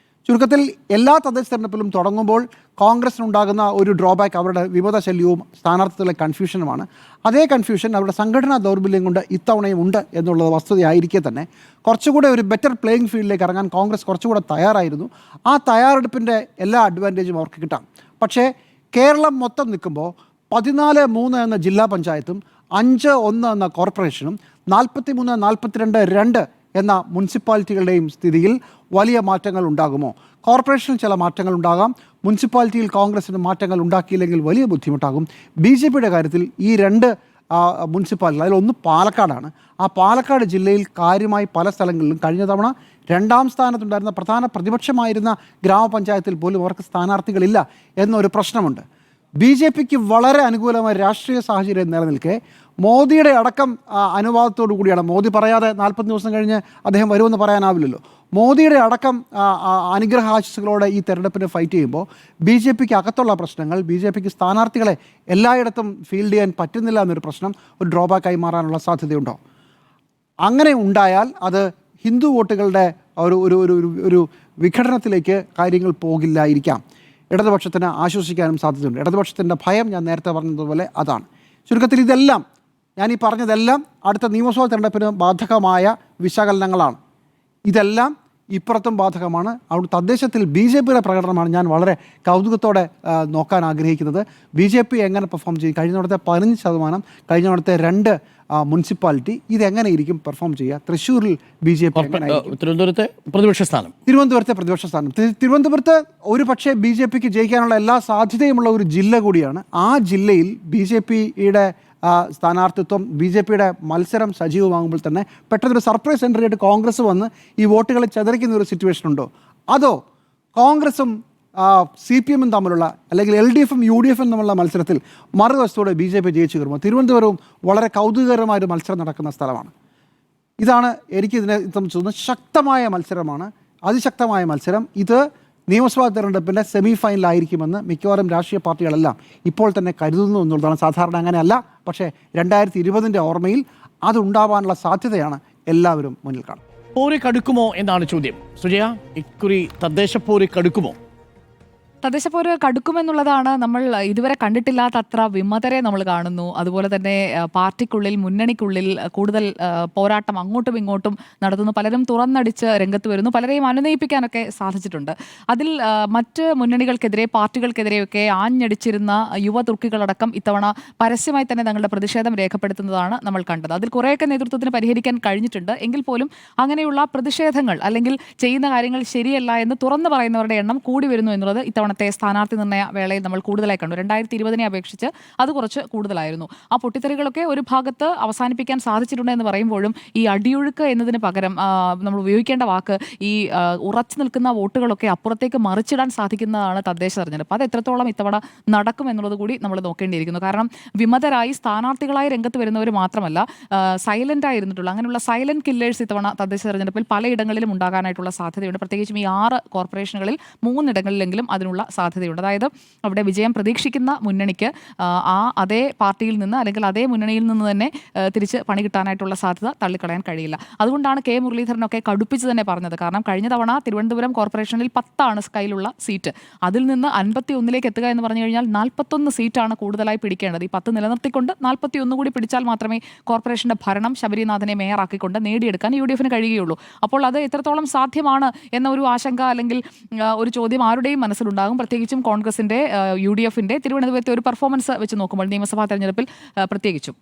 ചുരുക്കത്തിൽ എല്ലാ തദ്ദേശ തെരഞ്ഞെടുപ്പിലും തുടങ്ങുമ്പോൾ കോൺഗ്രസിനുണ്ടാകുന്ന ഒരു ഡ്രോബാക്ക് അവരുടെ വിമത ശല്യവും സ്ഥാനാർത്ഥികളുടെ കൺഫ്യൂഷനുമാണ്. അതേ കൺഫ്യൂഷൻ അവരുടെ സംഘടനാ ദൗർബല്യം കൊണ്ട് ഇത്തവണയും ഉണ്ട് എന്നുള്ളത് വസ്തുതയായിരിക്കെ തന്നെ കുറച്ചുകൂടെ ഒരു ബെറ്റർ പ്ലേയിങ് ഫീൽഡിലേക്ക് ഇറങ്ങാൻ കോൺഗ്രസ് കുറച്ചുകൂടെ തയ്യാറായിരുന്നു. ആ തയ്യാറെടുപ്പിൻ്റെ എല്ലാ അഡ്വാൻറ്റേജും അവർക്ക് കിട്ടാം. പക്ഷേ കേരളം മൊത്തം നിൽക്കുമ്പോൾ 14-3 എന്ന ജില്ലാ പഞ്ചായത്തും 5-1 എന്ന കോർപ്പറേഷനും 43-42-2 എന്ന മുനിസിപ്പാലിറ്റികളുടെയും സ്ഥിതിയിൽ വലിയ മാറ്റങ്ങൾ ഉണ്ടാകുമോ? കോർപ്പറേഷനിൽ ചില മാറ്റങ്ങൾ ഉണ്ടാകാം, മുനിസിപ്പാലിറ്റിയിൽ കോൺഗ്രസിന് മാറ്റങ്ങൾ ഉണ്ടാക്കിയില്ലെങ്കിൽ വലിയ ബുദ്ധിമുട്ടാകും. BJPയുടെ കാര്യത്തിൽ ഈ 2 മുനിസിപ്പാലിറ്റി, അതിലൊന്ന് പാലക്കാടാണ്. ആ പാലക്കാട് ജില്ലയിൽ കാര്യമായി പല സ്ഥലങ്ങളിലും കഴിഞ്ഞ തവണ 2ാം സ്ഥാനത്തുണ്ടായിരുന്ന പ്രധാന പ്രതിപക്ഷമായിരുന്ന ഗ്രാമപഞ്ചായത്തിൽ പോലും അവർക്ക് സ്ഥാനാർത്ഥികളില്ല എന്നൊരു പ്രശ്നമുണ്ട്. BJPക്ക് വളരെ അനുകൂലമായ രാഷ്ട്രീയ സാഹചര്യം നിലനിൽക്കെ മോദിയുടെ അടക്കം അനുവാദത്തോടു കൂടിയാണ്, മോദി പറയാതെ 40 ദിവസം കഴിഞ്ഞ് അദ്ദേഹം വരുമെന്ന് പറയാനാവില്ലല്ലോ, മോദിയുടെ അടക്കം അനുഗ്രഹാശിസുകളോടെ ഈ തെരഞ്ഞെടുപ്പിനെ ഫൈറ്റ് ചെയ്യുമ്പോൾ BJPക്ക് അകത്തുള്ള പ്രശ്നങ്ങൾ, BJPക്ക് സ്ഥാനാർത്ഥികളെ എല്ലായിടത്തും ഫീൽഡ് ചെയ്യാൻ പറ്റുന്നില്ല എന്നൊരു പ്രശ്നം ഒരു ഡ്രോബാക്കായി മാറാനുള്ള സാധ്യതയുണ്ടോ? അങ്ങനെ ഉണ്ടായാൽ അത് ഹിന്ദു വോട്ടുകളുടെ ഒരു വിഘടനത്തിലേക്ക് കാര്യങ്ങൾ പോകില്ലായിരിക്കാം. ഇടതുപക്ഷത്തിന് ആശ്വസിക്കാനും സാധ്യതയുണ്ട്. ഇടതുപക്ഷത്തിൻ്റെ ഭയം ഞാൻ നേരത്തെ പറഞ്ഞതുപോലെ അതാണ്. ചുരുക്കത്തിൽ ഇതെല്ലാം, ഞാനീ പറഞ്ഞതെല്ലാം അടുത്ത നിയമസഭാ തെരഞ്ഞെടുപ്പിന് ബാധകമായ വിശകലനങ്ങളാണ്. ഇതെല്ലാം ഇപ്പുറത്തും ബാധകമാണ്. അവിടെ തദ്ദേശത്തിൽ BJPയുടെ പ്രകടനമാണ് ഞാൻ വളരെ കൗതുകത്തോടെ നോക്കാൻ ആഗ്രഹിക്കുന്നത്. BJP എങ്ങനെ പെർഫോം ചെയ്യും? കഴിഞ്ഞ 15%, കഴിഞ്ഞ 2 മുനിസിപ്പാലിറ്റി ഇതെങ്ങനെയിരിക്കും പെർഫോം ചെയ്യുക? തൃശ്ശൂരിൽ BJP തിരുവനന്തപുരത്തെ പ്രതിപക്ഷ സ്ഥാനം, തിരുവനന്തപുരത്ത് ഒരു പക്ഷേ BJPക്ക് ജയിക്കാനുള്ള എല്ലാ സാധ്യതയുമുള്ള ഒരു ജില്ല കൂടിയാണ്. ആ ജില്ലയിൽ BJPയുടെ സ്ഥാനാർത്ഥിത്വം, BJPയുടെ മത്സരം സജീവമാകുമ്പോൾ തന്നെ പെട്ടെന്നൊരു സർപ്രൈസ് എൻട്രി ആയിട്ട് കോൺഗ്രസ് വന്ന് ഈ വോട്ടുകളെ ചതറിക്കുന്ന ഒരു സിറ്റുവേഷൻ ഉണ്ടോ? അതോ കോൺഗ്രസും CPM തമ്മിലുള്ള, അല്ലെങ്കിൽ LDFും UDFും തമ്മിലുള്ള മത്സരത്തിൽ മറുവശത്തോടെ BJP ജയിച്ചു കയറുമോ? തിരുവനന്തപുരവും വളരെ കൗതുകകരമായൊരു മത്സരം നടക്കുന്ന സ്ഥലമാണ്. ഇതാണ് എനിക്കിതിനെ സംബന്ധിച്ച് ശക്തമായ മത്സരമാണ്, അതിശക്തമായ മത്സരം. ഇത് നിയമസഭാ തെരഞ്ഞെടുപ്പിൻ്റെ സെമി ഫൈനലായിരിക്കുമെന്ന് മിക്കവാറും രാഷ്ട്രീയ പാർട്ടികളെല്ലാം ഇപ്പോൾ തന്നെ കരുതുന്നു എന്നുള്ളതാണ്. സാധാരണ അങ്ങനെയല്ല, പക്ഷേ 2020 ഓർമ്മയിൽ അതുണ്ടാവാനുള്ള സാധ്യതയാണ് എല്ലാവരും മുന്നിൽ കാണുന്നത്. പോര് കടുക്കുമോ എന്നാണ് ചോദ്യം. സുജയ, ഇക്കുറി തദ്ദേശപ്പോര് കടുക്കുമോ? തദ്ദേശപ്പോര് കടുക്കുമെന്നുള്ളതാണ് നമ്മൾ ഇതുവരെ കണ്ടിട്ടില്ലാത്ത അത്ര വിമതരെ നമ്മൾ കാണുന്നു. അതുപോലെ തന്നെ പാർട്ടിക്കുള്ളിൽ, മുന്നണിക്കുള്ളിൽ കൂടുതൽ പോരാട്ടം അങ്ങോട്ടും ഇങ്ങോട്ടും നടത്തുന്നു. പലരും തുറന്നടിച്ച് രംഗത്ത് വരുന്നു. പലരെയും അനുനയിപ്പിക്കാനൊക്കെ സാധിച്ചിട്ടുണ്ട്. അതിൽ മറ്റ് മുന്നണികൾക്കെതിരെ, പാർട്ടികൾക്കെതിരെയൊക്കെ ആഞ്ഞടിച്ചിരുന്ന യുവ തുർക്കികളടക്കം ഇത്തവണ പരസ്യമായി തന്നെ തങ്ങളുടെ പ്രതിഷേധം രേഖപ്പെടുത്തുന്നതാണ് നമ്മൾ കണ്ടത്. അതിൽ കുറേയൊക്കെ നേതൃത്വത്തിന് പരിഹരിക്കാൻ കഴിഞ്ഞിട്ടുണ്ട്. എങ്കിൽ പോലും അങ്ങനെയുള്ള പ്രതിഷേധങ്ങൾ അല്ലെങ്കിൽ ചെയ്യുന്ന കാര്യങ്ങൾ ശരിയല്ല എന്ന് തുറന്നു പറയുന്നവരുടെ എണ്ണം കൂടി വരുന്നു എന്നുള്ളത് ഇത്തവണ ഇത്തവണത്തെ സ്ഥാനാർത്ഥി നിർണ്ണയ വേളയിൽ നമ്മൾ കൂടുതലായി കണ്ടു. 2020 അപേക്ഷിച്ച് അത് കുറച്ച് കൂടുതലായിരുന്നു. ആ പൊട്ടിത്തെറികളൊക്കെ ഒരു ഭാഗത്ത് അവസാനിപ്പിക്കാൻ സാധിച്ചിട്ടുണ്ട് എന്ന് പറയുമ്പോഴും ഈ അടിയൊഴുക്ക് എന്നതിന് പകരം നമ്മൾ ഉപയോഗിക്കേണ്ട വാക്ക് ഈ ഉറച്ചു നിൽക്കുന്ന വോട്ടുകളൊക്കെ അപ്പുറത്തേക്ക് മറിച്ചിടാൻ സാധിക്കുന്നതാണ് തദ്ദേശ തെരഞ്ഞെടുപ്പ്. അത് എത്രത്തോളം ഇത്തവണ നടക്കും എന്നുള്ളത് കൂടി നമ്മൾ നോക്കേണ്ടിയിരിക്കുന്നു. കാരണം വിമതരായി സ്ഥാനാർത്ഥികളായി രംഗത്ത് വരുന്നവർ മാത്രമല്ല, സൈലന്റ് ആയിരുന്നിട്ടുള്ള അങ്ങനെയുള്ള സൈലന്റ് കില്ലേഴ്സ് ഇത്തവണ തദ്ദേശ തെരഞ്ഞെടുപ്പിൽ പലയിടങ്ങളിലും ഉണ്ടാകാനായിട്ടുള്ള സാധ്യതയുണ്ട്. പ്രത്യേകിച്ചും ഈ 6 കോർപ്പറേഷനുകളിൽ 3 ഇടങ്ങളിലെങ്കിലും അതിനുള്ള സാധ്യതയുണ്ട്. അതായത് അവിടെ വിജയം പ്രതീക്ഷിക്കുന്ന മുന്നണിക്ക് അതേ പാർട്ടിയിൽ നിന്ന് അല്ലെങ്കിൽ അതേ മുന്നണിയിൽ നിന്ന് തന്നെ തിരിച്ച് പണി കിട്ടാനായിട്ടുള്ള സാധ്യത തള്ളിക്കളയാൻ കഴിയില്ല. അതുകൊണ്ടാണ് കെ മുരളീധരനൊക്കെ കടുപ്പിച്ച് തന്നെ പറഞ്ഞത്. കാരണം കഴിഞ്ഞ തവണ തിരുവനന്തപുരം കോർപ്പറേഷനിൽ 10 കയ്യിലുള്ള സീറ്റ്, അതിൽ നിന്ന് 51 എത്തുക എന്ന് പറഞ്ഞു കഴിഞ്ഞാൽ 41 സീറ്റാണ് കൂടുതലായി പിടിക്കേണ്ടത്. ഈ 10 നിലനിർത്തിക്കൊണ്ട് 41 കൂടി പിടിച്ചാൽ മാത്രമേ കോർപ്പറേഷന്റെ ഭരണം ശബരിനാഥനെ മേയറാക്കിക്കൊണ്ട് നേടിയെടുക്കാൻ UDF കഴിയുകയുള്ളൂ. അപ്പോൾ അത് എത്രത്തോളം സാധ്യമാണ് എന്ന ഒരു ആശങ്ക അല്ലെങ്കിൽ ഒരു ചോദ്യം ആരുടെയും മനസ്സിലുണ്ടാകും. പ്രത്യേകിച്ചും കോൺഗ്രസിന്റെ UDFന്റെ തിരുവനന്തപുരത്തെ ഒരു പെർഫോമൻസ് വെച്ച് നോക്കുമ്പോൾ നിയമസഭാ തെരഞ്ഞെടുപ്പിൽ പ്രത്യേകിച്ചും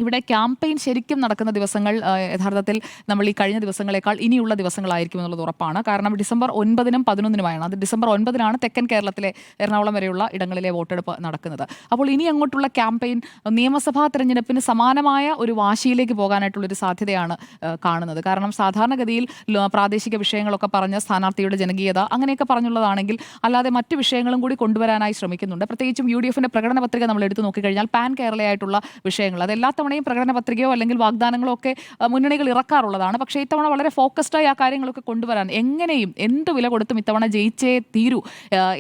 ഇവിടെ ക്യാമ്പയിൻ ശരിക്കും നടക്കുന്ന ദിവസങ്ങൾ യഥാർത്ഥത്തിൽ നമ്മൾ ഈ കഴിഞ്ഞ ദിവസങ്ങളെക്കാൾ ഇനിയുള്ള ദിവസങ്ങളായിരിക്കും എന്നുള്ളത് ഉറപ്പാണ്. കാരണം ഡിസംബർ 9-നും 11-നുമായാണ്. അത് ഡിസംബർ 9-നാണ് തെക്കൻ കേരളത്തിലെ എറണാകുളം വരെയുള്ള ഇടങ്ങളിലെ വോട്ടെടുപ്പ് നടക്കുന്നത്. അപ്പോൾ ഇനി അങ്ങോട്ടുള്ള ക്യാമ്പയിൻ നിയമസഭാ തെരഞ്ഞെടുപ്പിന് സമാനമായ ഒരു വാശിയിലേക്ക് പോകാനായിട്ടുള്ളൊരു സാധ്യതയാണ് കാണുന്നത്. കാരണം സാധാരണഗതിയിൽ പ്രാദേശിക വിഷയങ്ങളൊക്കെ പറഞ്ഞ് സ്ഥാനാർത്ഥിയുടെ ജനകീയത അങ്ങനെയൊക്കെ പറഞ്ഞുള്ളതാണെങ്കിൽ അല്ലാതെ മറ്റ് വിഷയങ്ങളും കൂടി കൊണ്ടുവരാനായി ശ്രമിക്കുന്നുണ്ട്. പ്രത്യേകിച്ചും UDFന്റെ പ്രകടന പത്രിക നമ്മൾ എടുത്തു നോക്കിക്കഴിഞ്ഞാൽ പാൻ കേരളയായിട്ടുള്ള വിഷയങ്ങൾ അതെല്ലാ തവണയും പ്രകടന പത്രികയോ അല്ലെങ്കിൽ വാഗ്ദാനങ്ങളോ ഒക്കെ മുന്നണികൾ ഇറക്കാറുള്ളതാണ്. പക്ഷേ ഇത്തവണ വളരെ ഫോക്കസ്ഡായി ആ കാര്യങ്ങളൊക്കെ കൊണ്ടുവരാൻ എങ്ങനെയും എന്ത് വില കൊടുത്തും ഇത്തവണ ജയിച്ചേ തീരൂ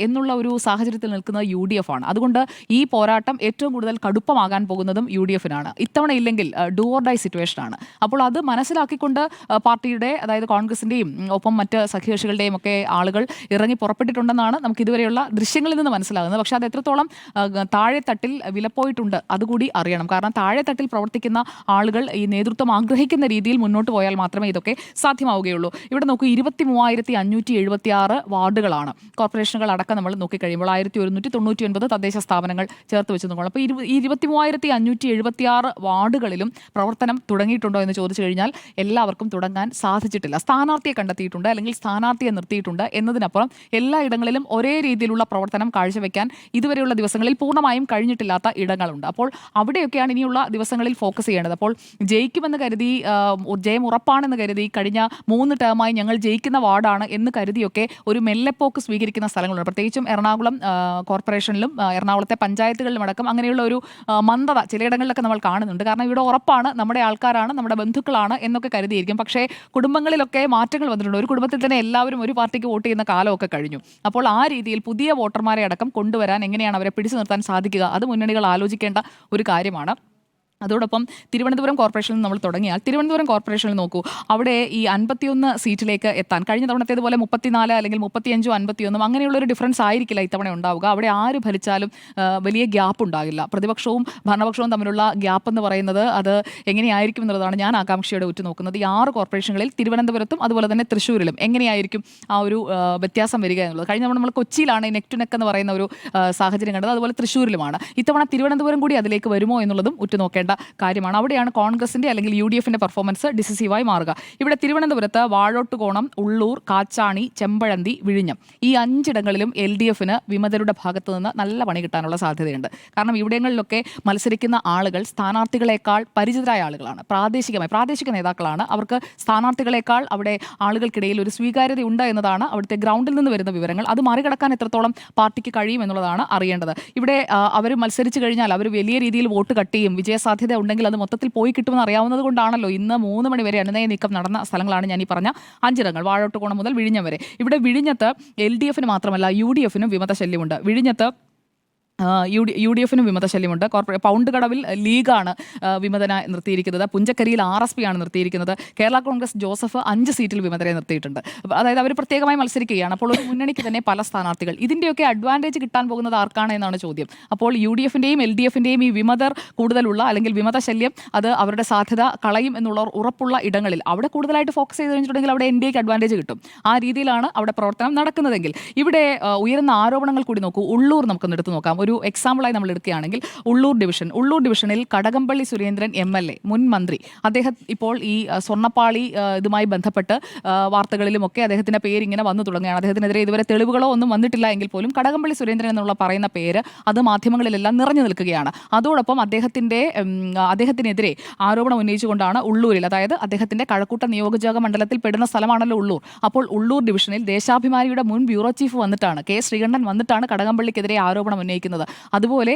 എന്നുള്ള ഒരു സാഹചര്യത്തിൽ നിൽക്കുന്നത് UDF ആണ്. അതുകൊണ്ട് ഈ പോരാട്ടം ഏറ്റവും കൂടുതൽ കടുപ്പമാകാൻ പോകുന്നതും UDFനാണ്. ഇത്തവണ ഇല്ലെങ്കിൽ ഡു ഓർ ഡൈ സിറ്റുവേഷനാണ്. അപ്പോൾ അത് മനസ്സിലാക്കിക്കൊണ്ട് പാർട്ടിയുടെ അതായത് കോൺഗ്രസിന്റെയും ഒപ്പം മറ്റ് സഖ്യകക്ഷികളുടെയും ഒക്കെ ആളുകൾ ഇറങ്ങി പുറപ്പെട്ടിട്ടുണ്ടെന്നാണ് നമുക്ക് ഇതുവരെയുള്ള ദൃശ്യങ്ങളിൽ നിന്ന് മനസ്സിലാകുന്നത്. പക്ഷേ അത് എത്രത്തോളം താഴെത്തട്ടിൽ വിലപ്പോയിട്ടുണ്ട് അതുകൂടി അറിയണം. കാരണം താഴെത്തട്ടിൽ പ്രവർത്തിക്കുന്ന ആളുകൾ ഈ നേതൃത്വം ആഗ്രഹിക്കുന്ന രീതിയിൽ മുന്നോട്ട് പോയാൽ മാത്രമേ ഇതൊക്കെ സാധ്യമാവുകയുള്ളൂ. ഇവിടെ നോക്കൂ, 23,576 വാർഡുകളാണ് കോർപ്പറേഷനുകൾ അടക്കം നമ്മൾ നോക്കിക്കഴിയുമ്പോൾ 1199 തദ്ദേശ സ്ഥാപനങ്ങൾ ചേർത്ത് വെച്ച് നോക്കണം. അപ്പോൾ ഈ 23,576 വാർഡുകളിലും പ്രവർത്തനം തുടങ്ങിയിട്ടുണ്ടോ എന്ന് ചോദിച്ചു കഴിഞ്ഞാൽ എല്ലാവർക്കും തുടങ്ങാൻ സാധിച്ചിട്ടില്ല. സ്ഥാനാർത്ഥിയെ കണ്ടെത്തിയിട്ടുണ്ട് അല്ലെങ്കിൽ സ്ഥാനാർത്ഥിയെ നിർത്തിയിട്ടുണ്ട് എന്നതിനപ്പുറം എല്ലായിടങ്ങളിലും ഒരേ രീതിയിലുള്ള പ്രവർത്തനം കാഴ്ചവെക്കാൻ ഇതുവരെയുള്ള ദിവസങ്ങളിൽ പൂർണ്ണമായും കഴിഞ്ഞിട്ടില്ലാത്ത ഇടങ്ങളുണ്ട്. അപ്പോൾ അവിടെയൊക്കെയാണ് ഇനിയുള്ള ദിവസങ്ങളിൽ ഫോക്കസ് ചെയ്യേണ്ടത്. അപ്പോൾ ജയിക്കുമെന്ന് കരുതി, ജയം ഉറപ്പാണെന്ന് കരുതി, കഴിഞ്ഞ 3 ടേമായി ഞങ്ങൾ ജയിക്കുന്ന വാർഡാണ് എന്ന് കരുതിയൊക്കെ ഒരു മെല്ലെപ്പോക്ക് സ്വീകരിക്കുന്ന സ്ഥലങ്ങളുണ്ട്. പ്രത്യേകിച്ചും എറണാകുളം കോർപ്പറേഷനിലും എറണാകുളത്തെ പഞ്ചായത്തുകളിലും അടക്കം അങ്ങനെയുള്ള ഒരു മന്ദത ചിലയിടങ്ങളിലൊക്കെ നമ്മൾ കാണുന്നുണ്ട്. കാരണം ഇവിടെ ഉറപ്പാണ്, നമ്മുടെ ആൾക്കാരാണ്, നമ്മുടെ ബന്ധുക്കളാണ് എന്നൊക്കെ കരുതിയിരിക്കും. പക്ഷേ കുടുംബങ്ങളിലൊക്കെ മാറ്റങ്ങൾ വന്നിട്ടുണ്ട്. ഒരു കുടുംബത്തിൽ തന്നെ എല്ലാവരും ഒരു പാർട്ടിക്ക് വോട്ട് ചെയ്യുന്ന കാലമൊക്കെ കഴിഞ്ഞു. അപ്പോൾ ആ രീതിയിൽ പുതിയ വോട്ടർമാരെ അടക്കം കൊണ്ടുവരാൻ എങ്ങനെയാണ് അവരെ പിടിച്ചു നിർത്താൻ സാധിക്കുക, അത് മുന്നണികൾ ആലോചിക്കേണ്ട ഒരു കാര്യമാണ്. അതോടൊപ്പം തിരുവനന്തപുരം കോർപ്പറേഷനിൽ നമ്മൾ തുടങ്ങിയാൽ തിരുവനന്തപുരം കോർപ്പറേഷനിൽ നോക്കൂ, അവിടെ ഈ 51 സീറ്റിലേക്ക് എത്താൻ കഴിഞ്ഞ തവണത്തേതുപോലെ 34 അല്ലെങ്കിൽ 35 51 അങ്ങനെയുള്ളൊരു ഡിഫറൻസ് ആയിരിക്കില്ല ഇത്തവണ ഉണ്ടാവുക. അവിടെ ആര് ഭരിച്ചാലും വലിയ ഗ്യാപ്പ് ഉണ്ടാകില്ല. പ്രതിപക്ഷവും ഭരണപക്ഷവും തമ്മിലുള്ള ഗ്യാപ്പ് എന്ന് പറയുന്നത് അത് എങ്ങനെയായിരിക്കും എന്നുള്ളതാണ് ഞാൻ ആകാംക്ഷയോടെ ഉറ്റുനോക്കുന്നത്. ഈ 6 കോർപ്പറേഷനുകളിൽ തിരുവനന്തപുരത്തും അതുപോലെ തന്നെ തൃശ്ശൂരിലും എങ്ങനെയായിരിക്കും ആ ഒരു വ്യത്യാസം വരിക എന്നുള്ളത്. കഴിഞ്ഞ തവണ നമ്മൾ കൊച്ചിയിലാണ് നെക്ക് ടു നെക്ക് എന്ന് പറയുന്ന ഒരു സാഹചര്യം കണ്ടത്. അതുപോലെ തൃശ്ശൂരിലുമാണ്. ഇത്തവണ തിരുവനന്തപുരം കൂടി അതിലേക്ക് വരുമോ എന്നുള്ളതും ഉറ്റുനോക്കേണ്ട കാര്യമാണ്. അവിടെയാണ് കോൺഗ്രസിന്റെ അല്ലെങ്കിൽ UDFന്റെ പെർഫോമൻസ് ഡിസിസീവായി മാറുക. ഇവിടെ തിരുവനന്തപുരത്ത് വാഴോട്ടുകോണം, ഉള്ളൂർ, കാച്ചാണി, ചെമ്പഴന്തി, വിഴിഞ്ഞം ഈ 5 ഇടങ്ങളിലും LDFന് വിമതരുടെ ഭാഗത്തു നിന്ന് നല്ല പണി കിട്ടാനുള്ള സാധ്യതയുണ്ട്. കാരണം ഇവിടങ്ങളിലൊക്കെ മത്സരിക്കുന്ന ആളുകൾ സ്ഥാനാർത്ഥികളെക്കാൾ പരിചിതരായ ആളുകളാണ്, പ്രാദേശിക നേതാക്കളാണ്. അവർക്ക് സ്ഥാനാർത്ഥികളെക്കാൾ അവിടെ ആളുകൾക്കിടയിൽ ഒരു സ്വീകാര്യതയുണ്ട് എന്നതാണ് അവിടുത്തെ ഗ്രൗണ്ടിൽ നിന്ന് വരുന്ന വിവരങ്ങൾ. അത് മറികടക്കാൻ എത്രത്തോളം പാർട്ടിക്ക് കഴിയും എന്നുള്ളതാണ് അറിയേണ്ടത്. ഇവിടെ അവർ മത്സരിച്ചു കഴിഞ്ഞാൽ അവർ വലിയ രീതിയിൽ വോട്ട് കട്ട് ചെയ്യും, വിജയസാധ്യത ഉണ്ടെങ്കിൽ അത് മൊത്തത്തിൽ പോയി കിട്ടുമെന്ന് അറിയാവുന്നത് കൊണ്ടാണല്ലോ ഇന്ന് 3 മണി വരെ അനുനയ നീക്കം നടന്ന സ്ഥലങ്ങളാണ് ഞാൻ ഈ പറഞ്ഞ 5 ഇടങ്ങൾ, വാഴോട്ടുകോണം മുതൽ വിഴിഞ്ഞം വരെ. ഇവിടെ വിഴിഞ്ഞത്ത് LDFന് മാത്രമല്ല UDFനും വിമത ശല്യമുണ്ട്. വിഴിഞ്ഞത്ത് UDFനും വിമതശല്യമുണ്ട്. പൗണ്ട് കടവിൽ ലീഗാണ് വിമതനെ നിർത്തിയിരിക്കുന്നത്. പുഞ്ചക്കരിയിൽ RSP ആണ് നിർത്തിയിരിക്കുന്നത്. കേരള കോൺഗ്രസ് ജോസഫ് 5 സീറ്റിൽ വിമതരെ നിർത്തിയിട്ടുണ്ട്. അതായത് അവർ പ്രത്യേകമായി മത്സരിക്കുകയാണ്. അപ്പോൾ ഒരു മുന്നണിക്ക് തന്നെ പല സ്ഥാനാർത്ഥികൾ. ഇതിൻ്റെയൊക്കെ അഡ്വാൻറ്റേജ് കിട്ടാൻ പോകുന്നത് ആർക്കാണ് എന്നാണ് ചോദ്യം. അപ്പോൾ UDFന്റെയും LDFന്റെയും ഈ വിമതർ കൂടുതലുള്ള അല്ലെങ്കിൽ വിമതശല്യം അത് അവരുടെ സാധ്യത കളയും എന്നുള്ള ഉറപ്പുള്ള ഇടങ്ങളിൽ അവിടെ കൂടുതലായിട്ട് ഫോക്കസ് ചെയ്ത് കഴിഞ്ഞിട്ടുണ്ടെങ്കിൽ അവിടെ NDAക്ക് അഡ്വാൻറ്റേജ് കിട്ടും. ആ രീതിയിലാണ് അവിടെ പ്രവർത്തനം നടക്കുന്നതെങ്കിൽ ഇവിടെ ഉയരുന്ന ആരോപണങ്ങൾ കൂടി നോക്കൂ. ഉള്ളൂർ നമുക്കൊന്ന് എടുത്തു നോക്കാം. ഒരു എക്സാമ്പിളായി നമ്മൾ എടുക്കുകയാണെങ്കിൽ ഉള്ളൂർ ഡിവിഷനിൽ കടകംപള്ളി സുരേന്ദ്രൻ MLA മുൻ മന്ത്രി, അദ്ദേഹം ഇപ്പോൾ ഈ സ്വർണ്ണപ്പാളി ഇതുമായി ബന്ധപ്പെട്ട് വാർത്തകളിലുമൊക്കെ അദ്ദേഹത്തിന്റെ പേര് ഇങ്ങനെ വന്നു തുടങ്ങുകയാണ്. അദ്ദേഹത്തിനെതിരെ ഇതുവരെ തെളിവുകളോ ഒന്നും വന്നിട്ടില്ല എങ്കിൽ പോലും കടകംപള്ളി സുരേന്ദ്രൻ എന്നുള്ള പറയുന്ന പേര് അത് മാധ്യമങ്ങളിലെല്ലാം നിറഞ്ഞു നിൽക്കുകയാണ്. അതോടൊപ്പം അദ്ദേഹത്തിനെതിരെ ആരോപണം ഉന്നയിച്ചുകൊണ്ടാണ് ഉള്ളൂരിൽ, അതായത് അദ്ദേഹത്തിന്റെ കഴക്കൂട്ട നിയോജക മണ്ഡലത്തിൽ പെടുന്ന സ്ഥലമാണല്ലോ ഉള്ളൂർ. അപ്പോൾ ഉള്ളൂർ ഡിവിഷനിൽ ദേശാഭിമാനിയുടെ മുൻ ബ്യൂറോ ചീഫ് വന്നിട്ടാണ്, K. ശ്രീകണ്ഠൻ വന്നിട്ടാണ് കടകംപള്ളിക്കെതിരെ ആരോപണം ഉന്നയിക്കുന്നത്. അതുപോലെ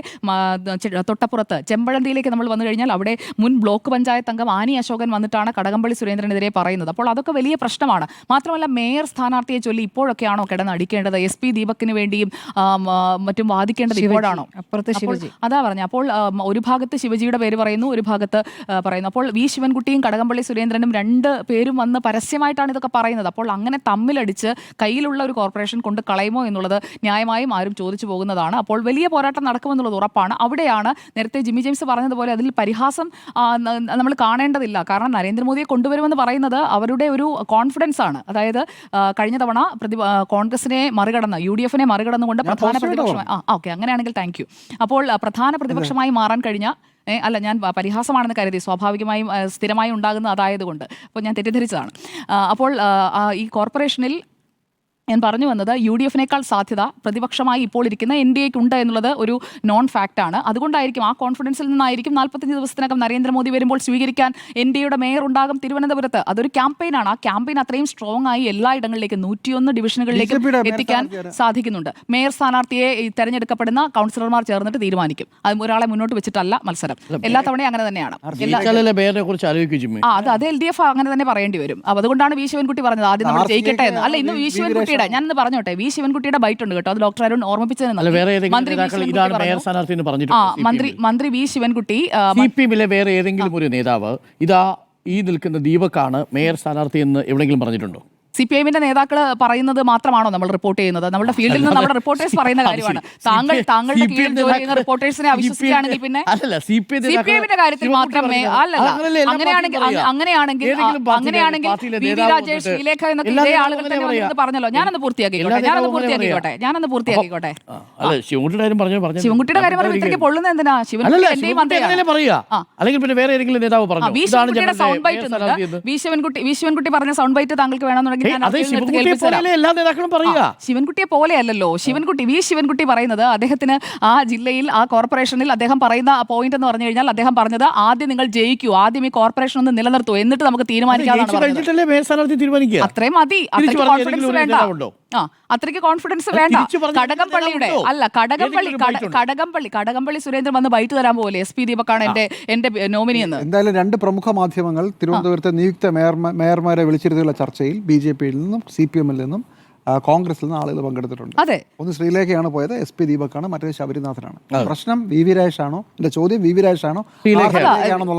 തൊട്ടപ്പുറത്ത് ചെമ്പഴന്തിയിലേക്ക് നമ്മൾ വന്നു കഴിഞ്ഞാൽ അവിടെ മുൻ ബ്ലോക്ക് പഞ്ചായത്ത് അംഗം ആനി അശോകൻ വന്നിട്ടാണ് കടകംപള്ളി സുരേന്ദ്രനെതിരെ പറയുന്നത്. അപ്പോൾ അതൊക്കെ വലിയ പ്രശ്നമാണ്. മാത്രമല്ല മേയർ സ്ഥാനാർത്ഥിയെ ചൊല്ലി ഇപ്പോഴൊക്കെയാണോ കിടന്നടിക്കേണ്ടത്? SP ദീപക്കിന് വേണ്ടിയും മറ്റും വാദിക്കേണ്ടത് ഇപ്പോഴാണോ? അതാ പറഞ്ഞ. അപ്പോൾ ഒരു ഭാഗത്ത് ശിവജിയുടെ പേര് പറയുന്നു, ഒരു ഭാഗത്ത് പറയുന്നു. അപ്പോൾ V. ശിവൻകുട്ടിയും കടകംപള്ളി സുരേന്ദ്രനും രണ്ട് പേരും വന്ന് പരസ്യമായിട്ടാണ് ഇതൊക്കെ പറയുന്നത്. അപ്പോൾ അങ്ങനെ തമ്മിലടിച്ച് കയ്യിലുള്ള ഒരു കോർപ്പറേഷൻ കൊണ്ട് കളയുമോ എന്നുള്ളത് ന്യായമായും ആരും ചോദിച്ചു പോകുന്നതാണ്. അപ്പോൾ വലിയ പോരാട്ടം നടക്കുമെന്നുള്ളത് ഉറപ്പാണ്. അവിടെയാണ് നേരത്തെ ജിമ്മി ജെയിംസ് പറഞ്ഞതുപോലെ അതിൽ പരിഹാസം നമ്മൾ കാണേണ്ടതില്ല. കാരണം നരേന്ദ്രമോദിയെ കൊണ്ടുവരുമെന്ന് പറയുന്നത് അവരുടെ ഒരു കോൺഫിഡൻസ് ആണ്. അതായത് കഴിഞ്ഞ തവണ കോൺഗ്രസിനെ മറികടന്ന് UDF-നെ മറികടന്നുകൊണ്ട് പ്രധാന പ്രതിപക്ഷമായി ഓക്കെ അങ്ങനെയാണെങ്കിൽ താങ്ക് യു. അപ്പോൾ പ്രധാന പ്രതിപക്ഷമായി മാറാൻ കഴിഞ്ഞ അല്ല, ഞാൻ പരിഹാസമാണെന്ന് കരുതി, സ്വാഭാവികമായും സ്ഥിരമായി ഉണ്ടാകുന്ന അതായതുകൊണ്ട് അപ്പോൾ ഞാൻ തെറ്റിദ്ധരിച്ചതാണ്. അപ്പോൾ ഈ കോർപ്പറേഷനിൽ ഞാൻ പറഞ്ഞു വന്നത് UDF-നേക്കാൾ സാധ്യത പ്രതിപക്ഷമായി ഇപ്പോൾ ഇരിക്കുന്ന NDAക്ക് ഉണ്ട് എന്നുള്ളത് ഒരു നോൺ ഫാക്റ്റാണ്. അതുകൊണ്ടായിരിക്കും, ആ കോൺഫിഡൻസിൽ നിന്നായിരിക്കും 45 ദിവസത്തിനകം നരേന്ദ്രമോദി വരുമ്പോൾ സ്വീകരിക്കാൻ NDAയുടെ മേയർ ഉണ്ടാകും തിരുവനന്തപുരത്ത്. അതൊരു ക്യാമ്പയിനാണ്. ആ ക്യാമ്പയിൻ അത്രയും സ്ട്രോങ് ആയി എല്ലായിടങ്ങളിലേക്കും 101 ഡിവിഷനുകളിലേക്ക് എത്തിക്കാൻ സാധിക്കുന്നുണ്ട്. മേയർ സ്ഥാനാർത്ഥിയെ തെരഞ്ഞെടുക്കപ്പെടുന്ന കൗൺസിലർമാർ ചേർന്നിട്ട് തീരുമാനിക്കും. അത് ഒരാളെ മുന്നോട്ട് വെച്ചിട്ടല്ല മത്സരം. എല്ലാ തവണയും അങ്ങനെ തന്നെയാണ്. അത് LDF അങ്ങനെ തന്നെ പറയേണ്ടി വരും. അതുകൊണ്ടാണ് V. ശിവൻകുട്ടി പറഞ്ഞത് ആദ്യം നമ്മൾ ജയിക്കട്ടെ എന്ന്. അല്ല, ഇന്ന് V. ശിവൻകുട്ടി ഞാനൊന്ന് പറഞ്ഞോട്ടെ, V. ശിവൻകുട്ടിയുടെ ബൈറ്റ് ഉണ്ട് കേട്ടോ, അത് ഡോക്ടർ അരുൺ ഓർമ്മിപ്പിച്ചത്. മന്ത്രി V. ശിവൻകുട്ടി CPM-ലെ വേറെ ഏതെങ്കിലും ഒരു നേതാവ് ഇതാ ഈ നിൽക്കുന്ന ദീപക്കാണ് മേയർ സ്ഥാനാർത്ഥി എന്ന് എവിടെയെങ്കിലും പറഞ്ഞിട്ടുണ്ടോ? CPM-ന്റെ നേതാക്കൾ പറയുന്നത് മാത്രമാണോ നമ്മൾ റിപ്പോർട്ട് ചെയ്യുന്നത്? നമ്മുടെ ഫീൽഡിൽ നിന്ന് നമ്മുടെ റിപ്പോർട്ടേഴ്സ് പറയുന്ന കാര്യമാണ്. താങ്കളുടെ കീഴിൽ ജോലി ചെയ്യുന്ന റിപ്പോർട്ടേഴ്സിനെ അവിശ്വസിക്കുകയാണെങ്കിൽ പിന്നെ CPM-ന്റെ കാര്യത്തിൽ മാത്രമേ അങ്ങനെയാണെങ്കിൽ VV രാജേഷ്, ശ്രീലേഖ എന്നൊക്കെ ഇതേ ആളുകൾ തന്നെ പറഞ്ഞല്ലോ. ഞാനൊന്ന് പൂർത്തിയാക്കിക്കോട്ടെ. ശിവൻകുട്ടിയുടെ കാര്യം പറയുമ്പോൾ ഇത്രയ്ക്ക് പൊള്ളുന്നത് എന്തിനാ? ശിവൻകുട്ടിയുടെ സൗണ്ട് ബൈറ്റ് ഉണ്ട്. V. ശിവൻകുട്ടി പറഞ്ഞ സൗണ്ട് ബൈറ്റ് താങ്കൾക്ക് വേണമെന്നുണ്ടെങ്കിൽ ശിവൻകുട്ടിയെ പോലെയല്ലല്ലോ. V. ശിവൻകുട്ടി പറയുന്നത് അദ്ദേഹത്തിന് ആ ജില്ലയിൽ ആ കോർപ്പറേഷനിൽ അദ്ദേഹം പറയുന്ന പോയിന്റ് എന്ന് പറഞ്ഞു കഴിഞ്ഞാൽ അദ്ദേഹം പറഞ്ഞത് ആദ്യം നിങ്ങൾ ജയിക്കൂ, ആദ്യം ഈ കോർപ്പറേഷൻ ഒന്ന് നിലനിർത്തൂ, എന്നിട്ട് നമുക്ക് തീരുമാനിക്കാതെ അത്രയും മതി. അത്രയ്ക്ക് കോൺഫിഡൻസ് വേണ്ട. കടകംപള്ളി സുരേന്ദ്രൻ വന്ന് ബൈറ്റ് തരാൻ പോലെ SP ദീപക്കാണ് എന്റെ നോമിനി എന്ന്. എന്തായാലും രണ്ട് പ്രമുഖ മാധ്യമങ്ങൾ തിരുവനന്തപുരത്തെ നിയുക്ത മേയർമാരെ വിളിച്ചിരുത്തിയുള്ള ചർച്ചയിൽ BJP-യിൽ നിന്നും CPM-ൽ നിന്നും കോൺഗ്രസിൽ നിന്ന് ആളുകൾ പങ്കെടുത്തിട്ടുണ്ട്. അതെ, ഒന്ന് ശ്രീലേഖയാണ് പോയത്, SP ദീപക്കാണ്, മറ്റേ ശബരിനാഥനാണ്. പ്രശ്നം VV രാജേഷ് ആണോ? എന്റെ ചോദ്യം VV രാജേഷ് ആണോ?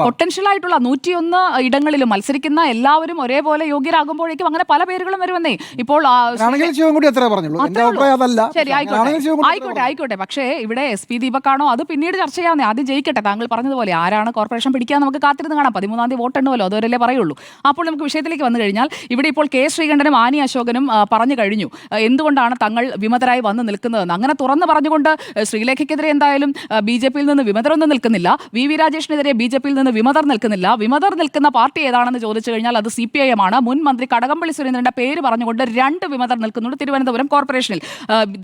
പൊട്ടൻഷ്യൽ ആയിട്ടുള്ള 101 ഇടങ്ങളിലും മത്സരിക്കുന്ന എല്ലാവരും ഒരേപോലെ യോഗ്യരാകുമ്പോഴേക്കും അങ്ങനെ പല പേരുകളും വരുമെന്നേ. ഇപ്പോൾ ശിവൻകുട്ടി എത്ര പറഞ്ഞുള്ളൂ, എന്റെ അഭിപ്രായം അതല്ല. ശരി, ആയിക്കോട്ടെ. പക്ഷേ ഇവിടെ SP ദീപക്കാണോ അത് പിന്നീട് ചർച്ച ചെയ്യാവുന്നേ. ആദ്യം ജയിക്കട്ടെ. താങ്കൾ പറഞ്ഞതുപോലെ ആരാണ് കോർപ്പറേഷൻ പിടിക്കാൻ നമുക്ക് കാത്തിരുന്ന് കാണാം. 13-ാം തീയതി വോട്ടെണ്ണുമല്ലോ, അതുവരെയല്ലേ പറയുള്ളൂ. അപ്പോൾ നമുക്ക് വിഷയത്തിലേക്ക് വന്നു കഴിഞ്ഞാൽ ഇവിടെ ഇപ്പോൾ K. ശ്രീകണ്ഠനും ആനി അശോകനും പറഞ്ഞു കഴിഞ്ഞു എന്തുകൊണ്ടാണ് തങ്ങൾ വിമതരായി വന്ന് നിൽക്കുന്നതെന്ന്. അങ്ങനെ തുറന്നു പറഞ്ഞുകൊണ്ട് ശ്രീലേഖയ്ക്കെതിരെ എന്തായാലും BJP-യിൽ നിന്ന് വിമതരൊന്നും നിൽക്കുന്നില്ല. VV രാജേഷിനെതിരെ BJP-യിൽ നിന്ന് വിമതർ നിൽക്കുന്നില്ല. വിമതർ നിൽക്കുന്ന പാർട്ടി ഏതാണെന്ന് ചോദിച്ചു കഴിഞ്ഞാൽ അത് CPIM ആണ്. മുൻ മന്ത്രി കടകംപള്ളി സുരേന്ദ്രന്റെ പേര് പറഞ്ഞുകൊണ്ട് 2 വിമതർ നിൽക്കുന്നുണ്ട് തിരുവനന്തപുരം കോർപ്പറേഷനിൽ.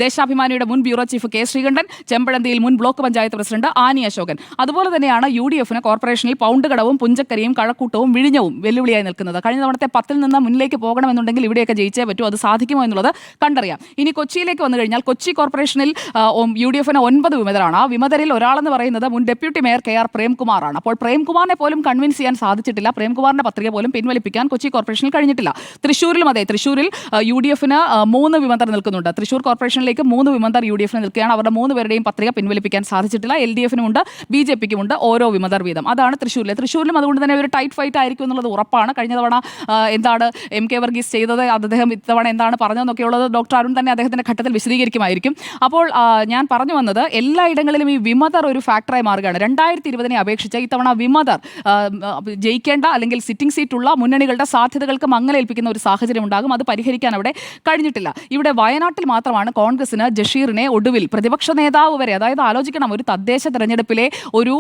ദേശാഭിമാനിയുടെ മുൻ ബ്യൂറോ ചീഫ് K. ശ്രീകണ്ഠൻ, ചെമ്പഴന്തിയിൽ മുൻ block panchayat president Annie Ashokan. അതുപോലെ തന്നെയാണ് UDF-ന് കോർപ്പറേഷനിൽ പൗണ്ടുകടവും പുഞ്ചക്കരിയും കഴക്കൂട്ടവും വിഴിഞ്ഞവും വെല്ലുവിളിയായി നിൽക്കുന്നത്. കഴിഞ്ഞ തവണത്തെ 10-ൽ നിന്ന് മുന്നിലേക്ക് പോകണമെന്നുണ്ടെങ്കിൽ ഇവിടെയൊക്കെ ജയിച്ചേ പറ്റൂ. അത് സാധിക്കുമോ എന്നുള്ളത് കണ്ടറിയാം. ഇനി കൊച്ചിയിലേക്ക് വന്നു കഴിഞ്ഞാൽ കൊച്ചി കോർപ്പറേഷനിൽ UDF-ന് 9 വിമതരാണ്. ആ വിമതരിൽ ഒരാളെന്ന് പറയുന്നത് മുൻ ഡെപ്യൂട്ടി മേയർ KR പ്രേംകുമാറാണ്. അപ്പോൾ പ്രേംകുമാറിനെ പോലും കൺവിൻസ് ചെയ്യാൻ സാധിച്ചിട്ടില്ല. പ്രേംകുമാറിന്റെ പത്രിക പോലും പിൻവലിപ്പിക്കാൻ കൊച്ചി കോർപ്പറേഷനിൽ കഴിഞ്ഞിട്ടില്ല. തൃശ്ശൂരിലും അതെ, തൃശ്ശൂരിൽ UDF-ന് 3 വിമതർ നിൽക്കുന്നുണ്ട്. തൃശ്ശൂർ കോർപ്പറേഷനിലേക്ക് 3 വിമതർ UDF-ന് നിൽക്കുകയാണ്. അവരുടെ 3 പേരുടെയും പത്രിക പിൻവലിപ്പിക്കാൻ സാധിച്ചിട്ടില്ല. LDF-നുമുണ്ട്, BJP-ക്കുമുണ്ട് ഓരോ വിമതർ വീതം. അതാണ് തൃശ്ശൂരിലും അതുകൊണ്ട് തന്നെ ഒരു ടൈറ്റ് ഫൈറ്റ് ആയിരിക്കും എന്നുള്ളത് ഉറപ്പാണ്. കഴിഞ്ഞ തവണ എന്താണ് MK വർഗീസ് ചെയ്തത്, അദ്ദേഹം ഇത്തവണ എന്താണ് പറഞ്ഞതെന്നൊക്കെ എന്നൊക്കെയുള്ളത് ഡോക്ടർ അരുൺ തന്നെ അദ്ദേഹത്തിന്റെ ഘട്ടത്തിൽ വിശദീകരിക്കുമായിരിക്കും. അപ്പോൾ ഞാൻ പറഞ്ഞു വന്നത് എല്ലായിടങ്ങളിലും ഈ വിമതർ ഒരു ഫാക്ടറായി മാറുകയാണ്. 2020 അപേക്ഷിച്ച് ഇത്തവണ വിമതർ ജയിക്കേണ്ട അല്ലെങ്കിൽ സിറ്റിംഗ് സീറ്റുള്ള മുന്നണികളുടെ സാധ്യതകൾക്ക് മങ്ങലേൽപ്പിക്കുന്ന ഒരു സാഹചര്യം ഉണ്ടാകും. അത് പരിഹരിക്കാൻ അവിടെ കഴിഞ്ഞിട്ടില്ല. ഇവിടെ വയനാട്ടിൽ മാത്രമാണ് കോൺഗ്രസിന് ജഷീറിനെ ഒടുവിൽ പ്രതിപക്ഷ നേതാവ് വരെ, അതായത് ആലോചിക്കണം, ഒരു തദ്ദേശ തെരഞ്ഞെടുപ്പിലെ ഒരു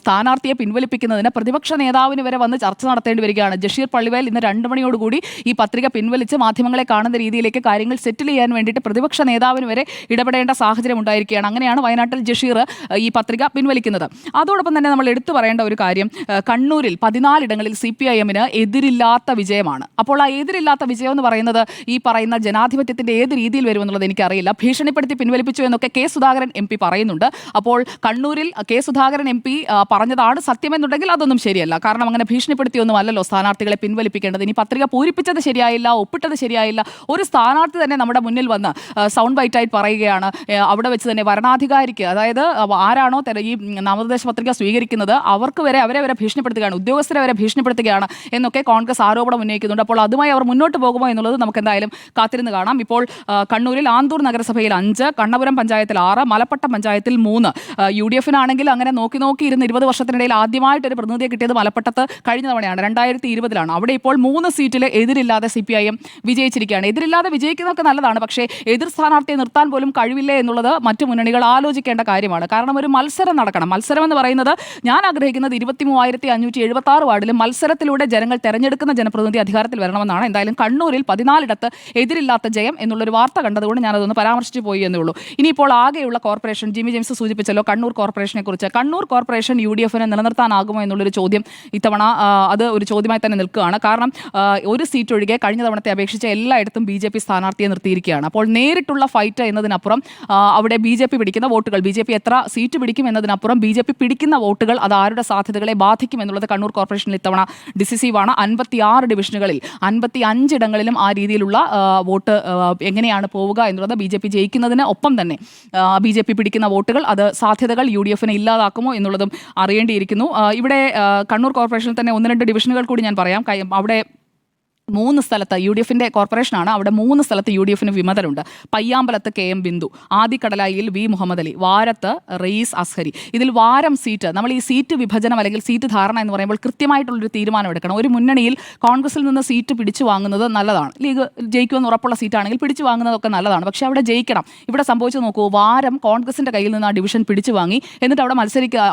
സ്ഥാനാർത്ഥിയെ പിൻവലിപ്പിക്കുന്നതിന് പ്രതിപക്ഷ നേതാവിന് വരെ വന്ന് ചർച്ച നടത്തേണ്ടി വരികയാണ്. ജഷീർ പള്ളിവേൽ ഇന്ന് 2 മണിയോടുകൂടി ഈ പത്രിക പിൻവലിച്ച് മാധ്യമങ്ങളെ കാണുന്ന രീതിയിലേക്ക് കാര്യങ്ങൾ സെറ്റിൽ ചെയ്യാൻ വേണ്ടിയിട്ട് പ്രതിപക്ഷ നേതാവിന് വരെ ഇടപെടേണ്ട സാഹചര്യം ഉണ്ടായിരിക്കുകയാണ്. അങ്ങനെയാണ് വയനാട്ടിൽ ജഷീർ ഈ പത്രിക പിൻവലിക്കുന്നത്. അതോടൊപ്പം തന്നെ നമ്മൾ എടുത്തു പറയേണ്ട ഒരു കാര്യം, കണ്ണൂരിൽ 14 ഇടങ്ങളിൽ CPIM-ന് എതിരില്ലാത്ത വിജയമാണ്. അപ്പോൾ ആ എതിരില്ലാത്ത വിജയം എന്ന് പറയുന്നത് ഈ പറയുന്ന ജനാധിപത്യത്തിന്റെ ഏത് രീതിയിൽ വരുമെന്നുള്ളത് എനിക്കറിയില്ല. ഭീഷണിപ്പെടുത്തി പിൻവലിപ്പിച്ചു എന്നൊക്കെ കെ സുധാകരൻ MP പറയുന്നുണ്ട്. അപ്പോൾ കണ്ണൂരിൽ കെ സുധാകരൻ MP പറഞ്ഞതാണ് സത്യമെന്നുണ്ടെങ്കിൽ അതൊന്നും ശരിയല്ല. കാരണം അങ്ങനെ ഭീഷണിപ്പെടുത്തിയൊന്നും അല്ലല്ലോ സ്ഥാനാർത്ഥികളെ പിൻവലിപ്പിക്കേണ്ടത്. ഇനി പത്രിക പൂരിപ്പിച്ചത് ശരിയായില്ല, ഒപ്പിട്ടത് ശരിയായില്ല. ഒരു സ്ഥാനാർത്ഥി തന്നെ നമ്മുടെ മുന്നിൽ വന്ന് സൗണ്ട് ബൈറ്റായിട്ട് പറയുകയാണ്, അവിടെ വെച്ച് തന്നെ വരണാധികാരിക്ക്, അതായത് ആരാണോ ഈ നാമനിർദ്ദേശ പത്രിക സ്വീകരിക്കുന്നത് അവർക്ക് വരെ അവരെ ഭീഷണിപ്പെടുത്തുകയാണ്, ഉദ്യോഗസ്ഥരെ വരെ ഭീഷണിപ്പെടുത്തുകയാണ് എന്നൊക്കെ കോൺഗ്രസ് ആരോപണം ഉന്നയിക്കുന്നുണ്ട്. അപ്പോൾ അതുമായി അവർ മുന്നോട്ട് പോകുമോ എന്നുള്ളത് നമുക്ക് എന്തായാലും കാത്തിരുന്ന് കാണാം. ഇപ്പോൾ കണ്ണൂരിൽ ആന്തൂർ നഗരസഭയിൽ 5, കണ്ണപുരം പഞ്ചായത്തിൽ 6, മലപ്പട്ടം പഞ്ചായത്തിൽ 3. UDF-നാണെങ്കിൽ അങ്ങനെ നോക്കി ഇരുന്ന് 20 വർഷത്തിനിടയിൽ ആദ്യമായിട്ടൊരു പ്രതിനിധിയെ കിട്ടിയത് മലപ്പട്ടത്ത് കഴിഞ്ഞ തവണയാണ്, 2020-ലാണ്. അവിടെ ഇപ്പോൾ 3 സീറ്റിൽ എതിരില്ലാതെ CPIM വിജയിച്ചിരിക്കുകയാണ്. എതിരില്ലാതെ വിജയിക്കുന്നതൊക്കെ നല്ലതാണ്, പക്ഷേ എതിർ സ്ഥാനാർത്ഥിയെ നിർത്താൻ പോലും കഴിവില്ലേ എന്നുള്ളത് മറ്റു മുന്നണികൾ ആലോചിക്കേണ്ട കാര്യമാണ്. കാരണം ഒരു മത്സരം നടക്കണം. മത്സരം എന്ന് പറയുന്നത് ഞാൻ ആഗ്രഹിക്കുന്നത് 23,576 വാർഡിലും മത്സരത്തിലൂടെ ജനങ്ങൾ തെരഞ്ഞെടുക്കുന്ന ജനപ്രതിനിധി അധികാരത്തിൽ വരണമെന്നാണ്. എന്തായാലും കണ്ണൂരിൽ 14 എതിരില്ലാത്ത ജയം എന്നുള്ളൊരു വാർത്ത കണ്ടതുകൊണ്ട് ഞാനതൊന്ന് പരാമർശിച്ചു പോയി എന്നേ ഉള്ളൂ. ഇനിയിപ്പോൾ ആകെയുള്ള കോർപ്പറേഷൻ, ജിമ്മി ജെയിംസ് സൂചിപ്പിച്ചല്ലോ കണ്ണൂർ കോർപ്പറേഷനെ കുറിച്ച്. കണ്ണൂർ കോർപ്പറേഷൻ UDF-ന് നിലനിർത്താനാകുമോ എന്നുള്ളൊരു ചോദ്യം ഇത്തവണ അത് ഒരു ചോദ്യമായി തന്നെ നിൽക്കുകയാണ്. കാരണം ഒരു സീറ്റ് ഒഴികെ കഴിഞ്ഞ തവണത്തെ അപേക്ഷിച്ച് എല്ലായിടത്തും BJP സ്ഥാനാർത്ഥിയെ നിർത്തിയിരിക്കുകയാണ്. അപ്പോൾ നേരിട്ടുള്ള ഫൈറ്റ് എന്നതിനപ്പുറം അവിടെ BJP പിടിക്കുന്ന വോട്ടുകൾ, BJP എത്ര സീറ്റ് പിടിക്കും എന്നതിനപ്പുറം BJP പിടിക്കുന്ന വോട്ടുകൾ അത് ആരുടെ സാധ്യതകളെ ബാധിക്കും എന്നുള്ളത് കണ്ണൂർ കോർപ്പറേഷനിൽ ഇത്തവണ ഡിസിസീവാണ്. 56 ഡിവിഷനുകളിൽ 55 ഇടങ്ങളിലും ആ രീതിയിലുള്ള വോട്ട് എങ്ങനെയാണ് പോവുക എന്നുള്ളത് BJP ജയിക്കുന്നതിന് ഒപ്പം തന്നെ BJP പിടിക്കുന്ന വോട്ടുകൾ അത് സാധ്യതകൾ UDF-ന് ഇല്ലാതാക്കുമോ എന്നുള്ളതും അറിയേണ്ടിയിരിക്കുന്നു. ഇവിടെ കണ്ണൂർ കോർപ്പറേഷനിൽ തന്നെ 1-2 ഡിവിഷനുകൾ കൂടി ഞാൻ പറയാം. അവിടെ 3 സ്ഥലത്ത് UDF-ന്റെ കോർപ്പറേഷനാണ്. അവിടെ 3 സ്ഥലത്ത് UDF-ന് വിമതരുണ്ട്. പയ്യാമ്പലത്ത് KM ബിന്ദു, ആദിക്കടലായിൽ V മുഹമ്മദ് അലി, വാരത്ത് റയീസ് അസ്ഹരി. ഇതിൽ വാരം സീറ്റ്, നമ്മൾ ഈ സീറ്റ് വിഭജനം അല്ലെങ്കിൽ സീറ്റ് ധാരണ എന്ന് പറയുമ്പോൾ കൃത്യമായിട്ടുള്ളൊരു തീരുമാനം എടുക്കണം. ഒരു മുന്നണിയിൽ കോൺഗ്രസിൽ നിന്ന് സീറ്റ് പിടിച്ചു വാങ്ങുന്നത് നല്ലതാണ്. ലീഗ് ജയിക്കുമെന്ന് ഉറപ്പുള്ള സീറ്റാണെങ്കിൽ പിടിച്ചു വാങ്ങുന്നതൊക്കെ നല്ലതാണ്. പക്ഷേ അവിടെ ജയിക്കണം. ഇവിടെ സംഭവിച്ചു നോക്കൂ, വാരം കോൺഗ്രസിന്റെ കയ്യിൽ നിന്ന് ആ ഡിവിഷൻ പിടിച്ചു വാങ്ങി. എന്നിട്ട് അവിടെ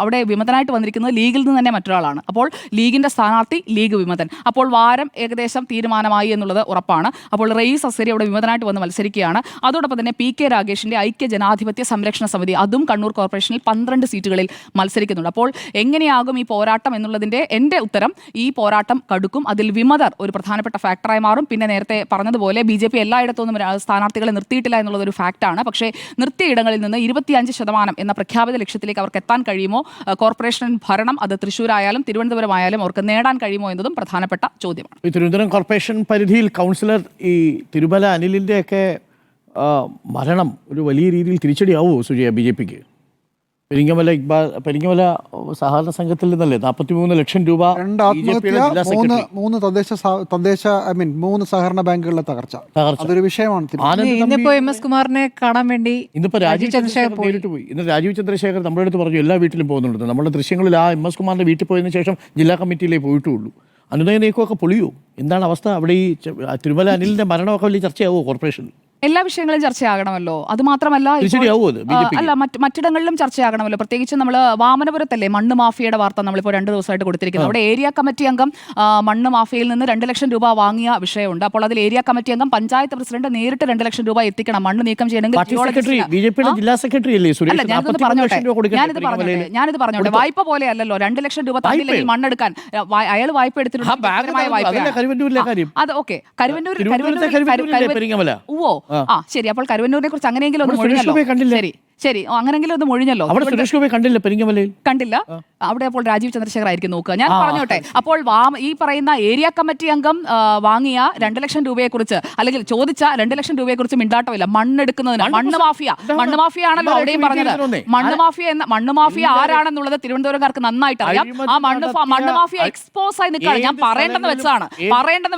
അവിടെ വിമതനായിട്ട് വന്നിരിക്കുന്നത് ലീഗിൽ നിന്ന് തന്നെ മറ്റൊരാളാണ്. അപ്പോൾ ലീഗിന്റെ സ്ഥാനാർത്ഥി ലീഗ് വിമതൻ. അപ്പോൾ വാരം ഏകദേശം തീരുമാനമായി എന്നുള്ളത് ഉറപ്പാണ്. അപ്പോൾ റയീസ് അസ്ഹരി അവിടെ വിമതനായിട്ട് വന്ന് മത്സരിക്കുകയാണ്. അതോടൊപ്പം തന്നെ PK രാഗേഷിന്റെ ഐക്യ ജനാധിപത്യ സംരക്ഷണ സമിതി, അതും കണ്ണൂർ കോർപ്പറേഷനിൽ 12 സീറ്റുകളിൽ മത്സരിക്കുന്നുണ്ട്. അപ്പോൾ എങ്ങനെയാകും ഈ പോരാട്ടം എന്നുള്ളതിന്റെ എൻ്റെ ഉത്തരം, ഈ പോരാട്ടം കടുക്കും. അതിൽ വിമതർ ഒരു പ്രധാനപ്പെട്ട ഫാക്ടറായി മാറും. പിന്നെ നേരത്തെ പറഞ്ഞതുപോലെ BJP എല്ലായിടത്തൊന്നും സ്ഥാനാർത്ഥികളെ നിർത്തിയിട്ടില്ല എന്നുള്ളതൊരു ഫാക്റ്റാണ്. പക്ഷേ നിർത്തിയ ഇടങ്ങളിൽ നിന്ന് 25% എന്ന പ്രഖ്യാപിത ലക്ഷ്യത്തിലേക്ക് അവർക്ക് എത്താൻ കഴിയുമോ? കോർപ്പറേഷൻ ഭരണം അത് തൃശ്ശൂരായാലും തിരുവനന്തപുരമായാലും അവർക്ക് നേടാൻ കഴിയുമോ എന്നതും പ്രധാനപ്പെട്ട ചോദ്യമാണ്. തിരുവനന്തപുരം കോർപ്പറേഷൻ പരിധിയിൽ കൗൺസിലർ ഈ തിരുമല അനിലിൻ്റെയൊക്കെ മരണം ഒരു വലിയ രീതിയിൽ തിരിച്ചടിയാവുമോ സുജയ BJP-ക്ക്? പെരിങ്ങമല സഹകരണ സംഘത്തിൽ നിന്നല്ലേ 43 ലക്ഷം രൂപ 2 ആത്മഹത്യ, 3 സഹകരണ ബാങ്കുകളിലെ തകർച്ച. അതൊരു വിഷയമാണ്. ഇന്നിപ്പോ MS കുമാറിനെ കാണാൻ വേണ്ടി ഇന്നിപ്പോ രാജീവ് ചന്ദ്രശേഖർ നേരിട്ട് പോയി. ഇന്ന് രാജീവ് ചന്ദ്രശേഖർ നമ്മുടെ അടുത്ത് പറഞ്ഞു എല്ലാ വീട്ടിലും പോകുന്നുണ്ട്. നമ്മുടെ ദൃശ്യങ്ങളിൽ ആ MS കുമാറിന്റെ വീട്ടിൽ പോയതിനു ശേഷം ജില്ലാ കമ്മിറ്റിയിലേ പോയിട്ടുള്ളൂ. അനുനയ നീക്കമൊക്കെ പൊളിയോ? എന്താണ് അവസ്ഥ അവിടെ? ഈ തിരുമല അനിലിന്റെ മരണമൊക്കെ വലിയ ചർച്ചയാവോ കോർപ്പറേഷനിൽ? എല്ലാ വിഷയങ്ങളും ചർച്ചയാകണമല്ലോ. അത് മാത്രമല്ല അല്ല മറ്റിടങ്ങളിലും ചർച്ചയാകണമല്ലോ. പ്രത്യേകിച്ച് നമ്മൾ വാമനപുരത്തല്ലേ മണ്ണ് മാഫിയയുടെ വാർത്ത നമ്മളിപ്പോൾ 2 ദിവസമായിട്ട് കൊടുത്തിരിക്കുന്നത്. അവിടെ ഏരിയ കമ്മിറ്റി അംഗം മണ്ണ് മാഫിയയിൽ നിന്ന് 2 ലക്ഷം രൂപ വാങ്ങിയ വിഷയമുണ്ട്. അപ്പോൾ അതിൽ ഏരിയ കമ്മിറ്റി അംഗം പഞ്ചായത്ത് പ്രസിഡന്റ് നേരിട്ട് 2 ലക്ഷം രൂപ എത്തിക്കണം മണ്ണ് നീക്കം ചെയ്യണമെങ്കിൽ. ഞാനിത് പറഞ്ഞോട്ടെ, വായ്പ പോലെ അല്ലല്ലോ. 2 ലക്ഷം രൂപ തന്നില്ലെങ്കിൽ മണ്ണെടുക്കാൻ അയാൾ വായ്പ എടുത്തിട്ടുണ്ട്. അത് ഓക്കെ, കരുവന്നൂർ ശരി. അപ്പോൾ കരുവന്നൂരിനെ കുറിച്ച് അങ്ങനെയെങ്കിലും ഒന്ന് മൊഴിഞ്ഞല്ലോ. ശരി, അങ്ങനെങ്കിലും ഒന്ന് മൊഴിഞ്ഞല്ലോ. അവിടെ സുരേഷ് ഗോപി കണ്ടില്ല പെരിങ്ങമലയിൽ? കണ്ടില്ല. അവിടെ അപ്പോൾ രാജീവ് ചന്ദ്രശേഖർ ആയിരിക്കും നോക്കുക. ഞാൻ പറഞ്ഞോട്ടെ, അപ്പോൾ ഈ പറയുന്ന ഏരിയ കമ്മിറ്റി അംഗം വാങ്ങിയ 2 ലക്ഷം രൂപയെക്കുറിച്ച് അല്ലെങ്കിൽ ചോദിച്ച 2 ലക്ഷം രൂപയെക്കുറിച്ച് മിണ്ടാട്ടമില്ല. മണ്ണെടുക്കുന്നതിന് മണ്ണ് മാഫിയ ആണല്ലോ അവിടെയും പറഞ്ഞത്. മണ്ണ് മാഫിയ ആരാണെന്നുള്ളത് തിരുവനന്തപുരംകാർക്ക് നന്നായിട്ട് അറിയാം. ആ മണ്ണ് മാഫിയ എക്സ്പോസ് ആയി നിൽക്കുകയാണ്. ഞാൻ പറയേണ്ടെന്ന്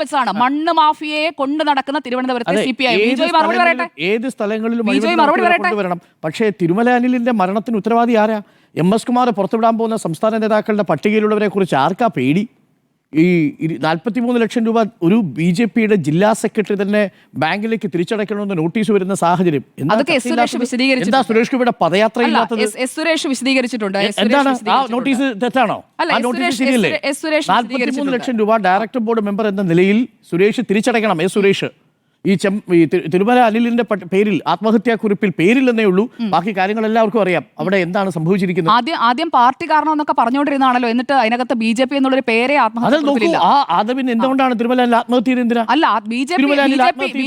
വെച്ചതാണ് മണ്ണ് മാഫിയയെ കൊണ്ട് നടക്കുന്ന തിരുവനന്തപുരത്തെ CPI. ബിജോയ് മറുപടി പറയട്ടെ. ഏത് സ്ഥലങ്ങളിലും മറുപടി പറയട്ടെ. പക്ഷേ തിരുമല അനിലിന്റെ മരണത്തിന് ഉത്തരവാദി ആരാ? MS കുമാർ പുറത്തുവിടാൻ പോകുന്ന സംസ്ഥാന നേതാക്കളുടെ പട്ടികയിലുള്ളവരെ കുറിച്ച് ആർക്കാ പേടി? ഈ 43 ലക്ഷം രൂപ ഒരു BJPയുടെ ജില്ലാ സെക്രട്ടറി തന്നെ ബാങ്കിലേക്ക് തിരിച്ചടയ്ക്കണമെന്ന് നോട്ടീസ് വരുന്ന സാഹചര്യം എന്താ? സുരേഷ് ഗോപിയുടെ പദയാത്ര ഇല്ലാത്തത് സുരേഷ് വിശദീകരിച്ചിട്ടുണ്ട്. എന്താണ് ആ നോട്ടീസ്? തെറ്റാണോ? ആ നോട്ടീസ് ശരിയല്ലേ? 43 ലക്ഷം രൂപ ഡയറക്ടർ ബോർഡ് മെമ്പർ എന്ന നിലയിൽ സുരേഷ് തിരിച്ചടയ്ക്കണം. സുരേഷ് ഈ തിരുമല അനിലിന്റെ പേരിൽ ആത്മഹത്യാക്കുറിപ്പിൽ പേരില്ലെന്നേ ഉള്ളൂ. ബാക്കി കാര്യങ്ങൾ എല്ലാവർക്കും അറിയാം അവിടെ എന്താണ് സംഭവിച്ചിരിക്കുന്നത്. ആദ്യം പാർട്ടി കാരണം എന്നൊക്കെ പറഞ്ഞുകൊണ്ടിരുന്നാണല്ലോ, എന്നിട്ട് അതിനകത്ത് BJP എന്നുള്ളൊരു പേരെ ആത്മഹത്യ. പിന്നെ എന്തുകൊണ്ടാണ് തിരുമല അനിൽ ആത്മഹത്യ ചെയ്തത്? എന്തിനാ? അല്ല,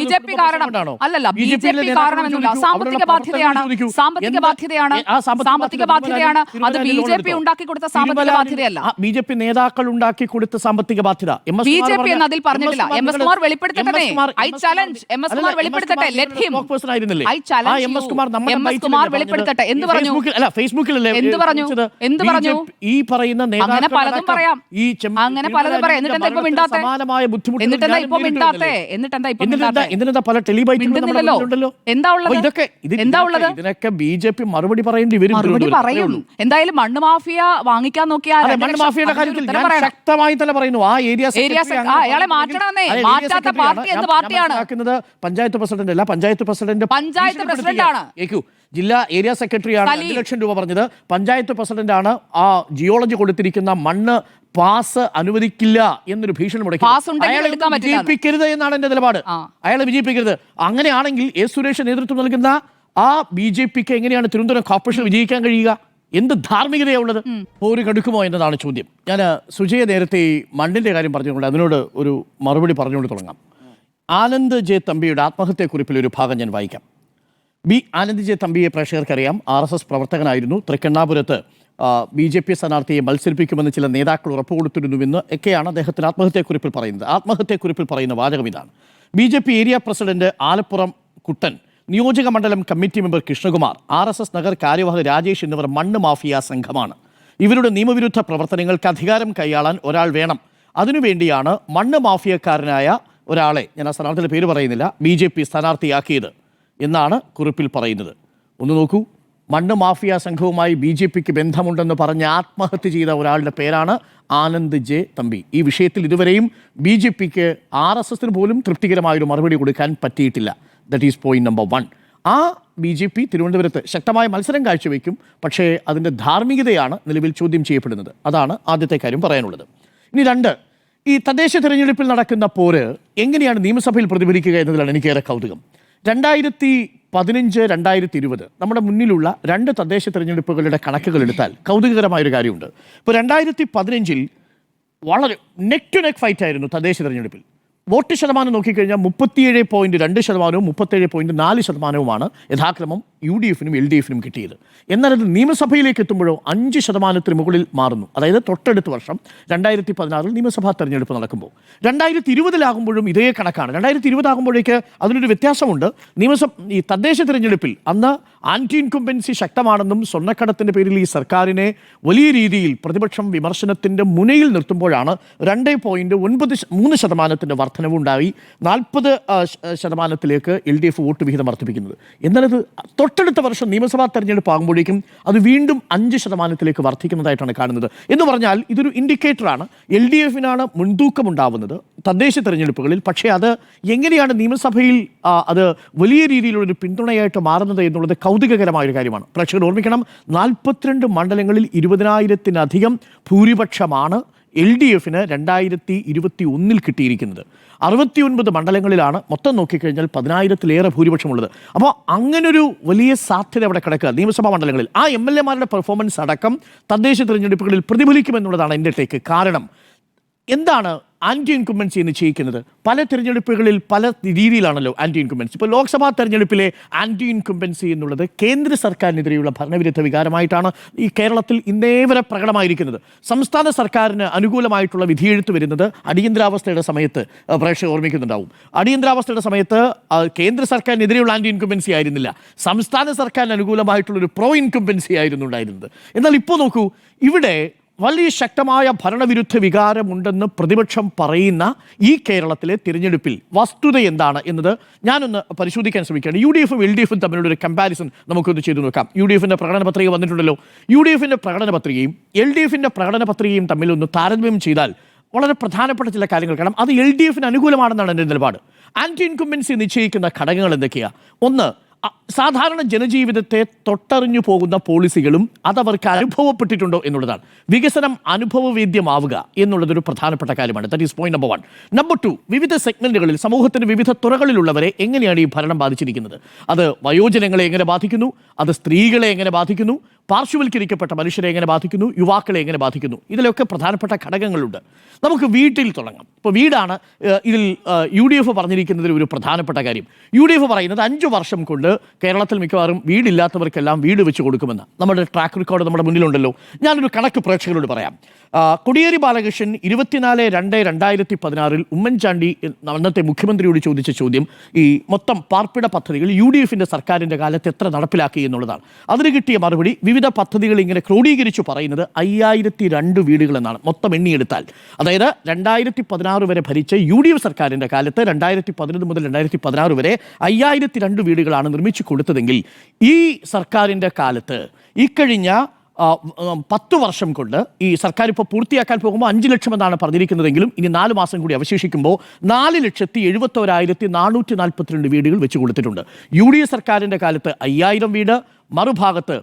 BJP കാരണം അല്ലല്ല, BJP കാരണമെന്നില്ല. സാമ്പത്തിക ബാധ്യതയാണ്. അത് BJP ഉണ്ടാക്കി കൊടുത്ത സാമ്പത്തിക ബാധ്യതയല്ല. BJP നേതാക്കൾ ഉണ്ടാക്കി കൊടുത്ത സാമ്പത്തിക ബാധ്യത BJP എന്ന് അതിൽ പറഞ്ഞിട്ടില്ല. MS Kumar വെളിപ്പെടുത്തട്ടെ. MS Kumar വെളിപ്പെടുത്തട്ടെ. Let him. I challenge you. MS Kumar വെളിപ്പെടുത്തട്ടെ. എന്ത് പറഞ്ഞു? ഫേസ്ബുക്കിലല്ലേ എന്ത് പറഞ്ഞു? ഈ പറയുന്ന അങ്ങനെ പലതും പറയാം. എന്നിട്ട് എന്താ ഇപ്പൊ മിണ്ടാത്തെ? എന്നിട്ടെന്താ പല ടെലിബൈറ്റുണ്ടല്ലോ. എന്താ ഉള്ളത്? ഇതിനൊക്കെ BJP മറുപടി പറയേണ്ടി വരും. പറയുള്ളൂ. എന്തായാലും മണ്ണ് മാഫിയ വാങ്ങിക്കാൻ നോക്കിയാൽ മണ്ണ് മാഫിയയുടെ കാര്യത്തിൽ ശക്തമായി തന്നെ പറയുന്നു. ആ അയാളെ മാറ്റണമെന്നേ. മാറ്റാത്ത പാർട്ടി എന്ത് പാർട്ടിയാണ്? പഞ്ചായത്ത് പ്രസിഡന്റ് അല്ല, പഞ്ചായത്ത് പ്രസിഡന്റാണ്. ജില്ലാ ഏരിയ സെക്രട്ടറിയാണ് 2 ലക്ഷം രൂപ പറഞ്ഞത്. പഞ്ചായത്ത് പ്രസിഡന്റാണ് ആ ജിയോളജി കൊടുത്തിരിക്കുന്ന മണ്ണ് പാസ് അനുവദിക്കില്ല എന്നൊരു ഭീഷണി മുടക്കി. വിജയിപ്പിക്കരുത് എന്നാണ് എന്റെ നിലപാട്. അയാളെ വിജയിപ്പിക്കരുത്. അങ്ങനെയാണെങ്കിൽ സുരേഷ് നേതൃത്വം നൽകുന്ന ആ BJPക്ക് എങ്ങനെയാണ് തിരുവനന്തപുരം കോർപ്പറേഷൻ വിജയിക്കാൻ കഴിയുക? എന്ത് ധാർമ്മികതയുള്ളത്? ഒരു കടുക്കുമോ എന്നതാണ് ചോദ്യം. ഞാൻ സുജയ നേരത്തെ ഈ മണ്ണിന്റെ കാര്യം പറഞ്ഞുകൊണ്ട് അതിനോട് ഒരു മറുപടി പറഞ്ഞുകൊണ്ട് തുടങ്ങാം. ആനന്ദ് ജെ തമ്പിയുടെ ആത്മഹത്യക്കുറിപ്പിൽ ഒരു ഭാഗം ഞാൻ വായിക്കാം. ആനന്ദ് ജെ തമ്പിയെ പ്രേക്ഷകർക്കറിയാം. RSS പ്രവർത്തകനായിരുന്നു. തൃക്കണ്ണാപുരത്ത് BJP സ്ഥാനാർത്ഥിയെ മത്സരിപ്പിക്കുമെന്ന് ചില നേതാക്കൾ ഉറപ്പ് കൊടുത്തിരുന്നുവെന്ന് ഒക്കെയാണ് അദ്ദേഹത്തിന് ആത്മഹത്യക്കുറിപ്പിൽ പറയുന്നത്. ആത്മഹത്യക്കുറിപ്പിൽ പറയുന്ന വാചകം ഇതാണ്: BJP area president Alappuram Kuttan, നിയോജക മണ്ഡലം കമ്മിറ്റി മെമ്പർ കൃഷ്ണകുമാർ, RSS നഗർ കാര്യവാഹ് രാജേഷ് എന്നിവർ മണ്ണ് മാഫിയ സംഘമാണ്. ഇവരുടെ നിയമവിരുദ്ധ പ്രവർത്തനങ്ങൾക്ക് അധികാരം കൈയാളാൻ ഒരാൾ വേണം. അതിനുവേണ്ടിയാണ് മണ്ണ് മാഫിയക്കാരനായ ഒരാളെ, ഞാൻ ആ സ്ഥാനാർത്ഥിയുടെ പേര് പറയുന്നില്ല, BJP സ്ഥാനാർത്ഥിയാക്കിയത് എന്നാണ് കുറിപ്പിൽ പറയുന്നത്. ഒന്ന് നോക്കൂ, മണ്ണ് മാഫിയ സംഘവുമായി BJPക്ക് ബന്ധമുണ്ടെന്ന് പറഞ്ഞ് ആത്മഹത്യ ചെയ്ത ഒരാളുടെ പേരാണ് ആനന്ദ് ജെ തമ്പി. ഈ വിഷയത്തിൽ ഇതുവരെയും BJPക്ക് RSSന് പോലും തൃപ്തികരമായൊരു മറുപടി കൊടുക്കാൻ പറ്റിയിട്ടില്ല. That is point number 1. ആ BJP തിരുവനന്തപുരത്ത് ശക്തമായ മത്സരം കാഴ്ചവെക്കും. പക്ഷേ അതിൻ്റെ ധാർമ്മികതയാണ് നിലവിൽ ചോദ്യം ചെയ്യപ്പെടുന്നത്. അതാണ് ആദ്യത്തെ കാര്യം പറയാനുള്ളത്. ഇനി 2, ഈ തദ്ദേശ തിരഞ്ഞെടുപ്പിൽ നടക്കുന്ന പോര് എങ്ങനെയാണ് നിയമസഭയിൽ പ്രതിഫലിക്കുക എന്നതിലാണ് എനിക്കേറെ കൗതുകം. 2015, 2020 നമ്മുടെ മുന്നിലുള്ള 2 തദ്ദേശ തിരഞ്ഞെടുപ്പുകളുടെ കണക്കുകൾ എടുത്താൽ കൗതുകകരമായൊരു കാര്യമുണ്ട്. ഇപ്പോൾ 2015 വളരെ നെക്ക് ടു നെക്ക് ഫൈറ്റ് ആയിരുന്നു തദ്ദേശ തിരഞ്ഞെടുപ്പിൽ. വോട്ട് ശതമാനം നോക്കിക്കഴിഞ്ഞാൽ 37.2%, 37.4% യഥാക്രമം UDFനും LDFനും കിട്ടിയത്. എന്നാൽ അത് നിയമസഭയിലേക്ക് എത്തുമ്പോഴോ 5% മുകളിൽ മാറുന്നു. അതായത് തൊട്ടടുത്ത വർഷം 2016 നിയമസഭാ തെരഞ്ഞെടുപ്പ് നടക്കുമ്പോൾ. 2020 ഇതേ കണക്കാണ്. 2020 ആകുമ്പോഴേക്ക് അതിനൊരു വ്യത്യാസമുണ്ട്. ഈ തദ്ദേശ തിരഞ്ഞെടുപ്പിൽ അന്ന് ആന്റി ഇൻകംബൻസി ശക്തമാണെന്നും സ്വർണ്ണക്കടത്തിൻ്റെ പേരിൽ ഈ സർക്കാരിനെ വലിയ രീതിയിൽ പ്രതിപക്ഷം വിമർശനത്തിൻ്റെ മുനയിൽ നിർത്തുമ്പോഴാണ് 2.93% വർധനവുണ്ടായി 40% LDF വോട്ട് വിഹിതം വർദ്ധിപ്പിക്കുന്നത്. എന്നാലത് തൊട്ടടുത്ത വർഷം നിയമസഭാ തെരഞ്ഞെടുപ്പ് ആകുമ്പോഴേക്കും അത് വീണ്ടും 5% വർദ്ധിക്കുന്നതായിട്ടാണ് കാണുന്നത്. എന്ന് പറഞ്ഞാൽ ഇതൊരു ഇൻഡിക്കേറ്ററാണ്. LDFനാണ് മുൻതൂക്കമുണ്ടാവുന്നത് തദ്ദേശ തെരഞ്ഞെടുപ്പുകളിൽ. പക്ഷേ അത് എങ്ങനെയാണ് നിയമസഭയിൽ അത് വലിയ രീതിയിലുള്ളൊരു പിന്തുണയായിട്ട് മാറുന്നത് എന്നുള്ളത് കൗതുകകരമായൊരു കാര്യമാണ്. പ്രേക്ഷകർ ഓർമ്മിക്കണം, 42 മണ്ഡലങ്ങളിൽ 20,000-ലധികം ഭൂരിപക്ഷമാണ് LDFന് 2021 കിട്ടിയിരിക്കുന്നത്. 69 മണ്ഡലങ്ങളിലാണ് മൊത്തം നോക്കിക്കഴിഞ്ഞാൽ 10,000-ലേറെ ഭൂരിപക്ഷമുള്ളത്. അപ്പോൾ അങ്ങനൊരു വലിയ സാധ്യത അവിടെ കിടക്കുക നിയമസഭാ മണ്ഡലങ്ങളിൽ. ആ MLA മാരുടെ പെർഫോമൻസ് അടക്കം തദ്ദേശ തിരഞ്ഞെടുപ്പുകളിൽ പ്രതിഫലിക്കുമെന്നുള്ളതാണ് എൻ്റെ ടേക്ക്. കാരണം എന്താണ് ആൻറ്റി ഇൻകുംബൻസി നിശ്ചയിക്കുന്നത്? പല തിരഞ്ഞെടുപ്പുകളിൽ പല രീതിയിലാണല്ലോ ആൻറ്റി ഇൻകുംബൻസി. ഇപ്പോൾ ലോക്സഭാ തെരഞ്ഞെടുപ്പിലെ ആൻറ്റി ഇൻകുംബൻസി എന്നുള്ളത് കേന്ദ്ര സർക്കാരിനെതിരെയുള്ള ഭരണവിരുദ്ധ വികാരമായിട്ടാണ് ഈ കേരളത്തിൽ ഇന്നേ വരെ പ്രകടമായിരിക്കുന്നത്. സംസ്ഥാന സർക്കാരിന് അനുകൂലമായിട്ടുള്ള വിധിയെഴുത്ത് വരുന്നത് അടിയന്തരാവസ്ഥയുടെ സമയത്ത് പ്രേക്ഷകർ ഓർമ്മിക്കുന്നുണ്ടാവും. അടിയന്തരാവസ്ഥയുടെ സമയത്ത് കേന്ദ്ര സർക്കാരിനെതിരെയുള്ള ആൻറ്റി ഇൻകുംബൻസി ആയിരുന്നില്ല, സംസ്ഥാന സർക്കാരിന് അനുകൂലമായിട്ടുള്ളൊരു പ്രോ ഇൻകുംബൻസി ആയിരുന്നു ഉണ്ടായിരുന്നത്. എന്നാൽ ഇപ്പോൾ നോക്കൂ, ഇവിടെ വലിയ ശക്തമായ ഭരണവിരുദ്ധ വികാരമുണ്ടെന്ന് പ്രതിപക്ഷം പറയുന്ന ഈ കേരളത്തിലെ തിരഞ്ഞെടുപ്പിൽ വസ്തുത എന്താണ് എന്നത് ഞാനൊന്ന് പരിശോധിക്കാൻ ശ്രമിക്കുകയാണ്. യു ഡി എഫും എൽ ഡി എഫും തമ്മിലുള്ള ഒരു കമ്പാരിസൺ നമുക്കൊന്ന് ചെയ്തു നോക്കാം. യു ഡി എഫിൻ്റെ പ്രകടന പത്രിക വന്നിട്ടുണ്ടല്ലോ. യു ഡി എഫിൻ്റെ പ്രകടന പത്രികയും എൽ ഡി എഫിൻ്റെ പ്രകടന പത്രികയും തമ്മിലൊന്ന് താരതമ്യം ചെയ്താൽ വളരെ പ്രധാനപ്പെട്ട ചില കാര്യങ്ങൾ കാണാം. അത് എൽ ഡി എഫിന് അനുകൂലമാണെന്നാണ് എൻ്റെ നിലപാട്. ആൻറ്റി ഇൻകുംബൻസി നിശ്ചയിക്കുന്ന ഘടകങ്ങൾ എന്തൊക്കെയാണ്? ഒന്ന്, സാധാരണ ജനജീവിതത്തെ തൊട്ടറിഞ്ഞു പോകുന്ന പോളിസികളും അതവർക്ക് അനുഭവപ്പെട്ടിട്ടുണ്ടോ എന്നുള്ളതാണ്. വികസനം അനുഭവവേദ്യമാവുക എന്നുള്ളതൊരു പ്രധാനപ്പെട്ട കാര്യമാണ്. That is point number 1. Number 2, വിവിധ സെഗ്മെന്റുകളിൽ സമൂഹത്തിന്റെ വിവിധ തുറകളിലുള്ളവരെ എങ്ങനെയാണ് ഈ ഭരണം ബാധിച്ചിരിക്കുന്നത്? അത് വയോജനങ്ങളെ എങ്ങനെ ബാധിക്കുന്നു? അത് സ്ത്രീകളെ എങ്ങനെ ബാധിക്കുന്നു? പാർശ്വവൽക്കരിക്കപ്പെട്ട മനുഷ്യരെ എങ്ങനെ ബാധിക്കുന്നു? യുവാക്കളെ എങ്ങനെ ബാധിക്കുന്നു? ഇതിലൊക്കെ പ്രധാനപ്പെട്ട ഘടകങ്ങളുണ്ട്. നമുക്ക് വീട്ടിൽ തുടങ്ങാം. ഇപ്പോൾ വീടാണ് ഇതിൽ യു ഡി എഫ് പറഞ്ഞിരിക്കുന്നതിൽ ഒരു പ്രധാനപ്പെട്ട കാര്യം. യു ഡി എഫ് പറയുന്നത് 5 വർഷം കൊണ്ട് കേരളത്തിൽ മിക്കവാറും വീടില്ലാത്തവർക്കെല്ലാം വീട് വെച്ച് കൊടുക്കുമെന്ന്. നമ്മുടെ ട്രാക്ക് റെക്കോർഡ് നമ്മുടെ മുന്നിലുണ്ടല്ലോ. ഞാനൊരു കണക്ക് പ്രേക്ഷകരോട് പറയാം. കോടിയേരി ബാലകൃഷ്ണൻ 24/2/2016 ഉമ്മൻചാണ്ടി അന്നത്തെ മുഖ്യമന്ത്രിയോട് ചോദിച്ച ചോദ്യം ഈ മൊത്തം പാർപ്പിട പദ്ധതികൾ യു ഡി എഫിൻ്റെ സർക്കാരിൻ്റെ കാലത്ത് എത്ര നടപ്പിലാക്കി എന്നുള്ളതാണ്. അതിന് കിട്ടിയ മറുപടി വിവിധ പദ്ധതികൾ ഇങ്ങനെ ക്രോഡീകരിച്ചു പറയുന്നത് 5002 വീടുകൾ എന്നാണ് മൊത്തം എണ്ണിയെടുത്താൽ. അതായത് 2016 വരെ ഭരിച്ച യു ഡി എഫ് സർക്കാരിൻ്റെ കാലത്ത് 2011 മുതൽ 2016 വരെ 5002 വീടുകളാണ് നിർമ്മിച്ചു കൊടുത്തതെങ്കിൽ ഈ സർക്കാരിൻ്റെ കാലത്ത് ഇക്കഴിഞ്ഞ 10 വർഷം കൊണ്ട് ഈ സർക്കാർ ഇപ്പോൾ പൂർത്തിയാക്കാൻ പോകുമ്പോൾ 5 ലക്ഷം എന്നാണ് പറഞ്ഞിരിക്കുന്നതെങ്കിലും ഇനി 4 മാസം കൂടി അവശേഷിക്കുമ്പോൾ 4,71,442 വീടുകൾ വെച്ച് കൊടുത്തിട്ടുണ്ട്. യു ഡി എഫ് സർക്കാരിൻ്റെ കാലത്ത് 5000 വീട്, മറുഭാഗത്ത്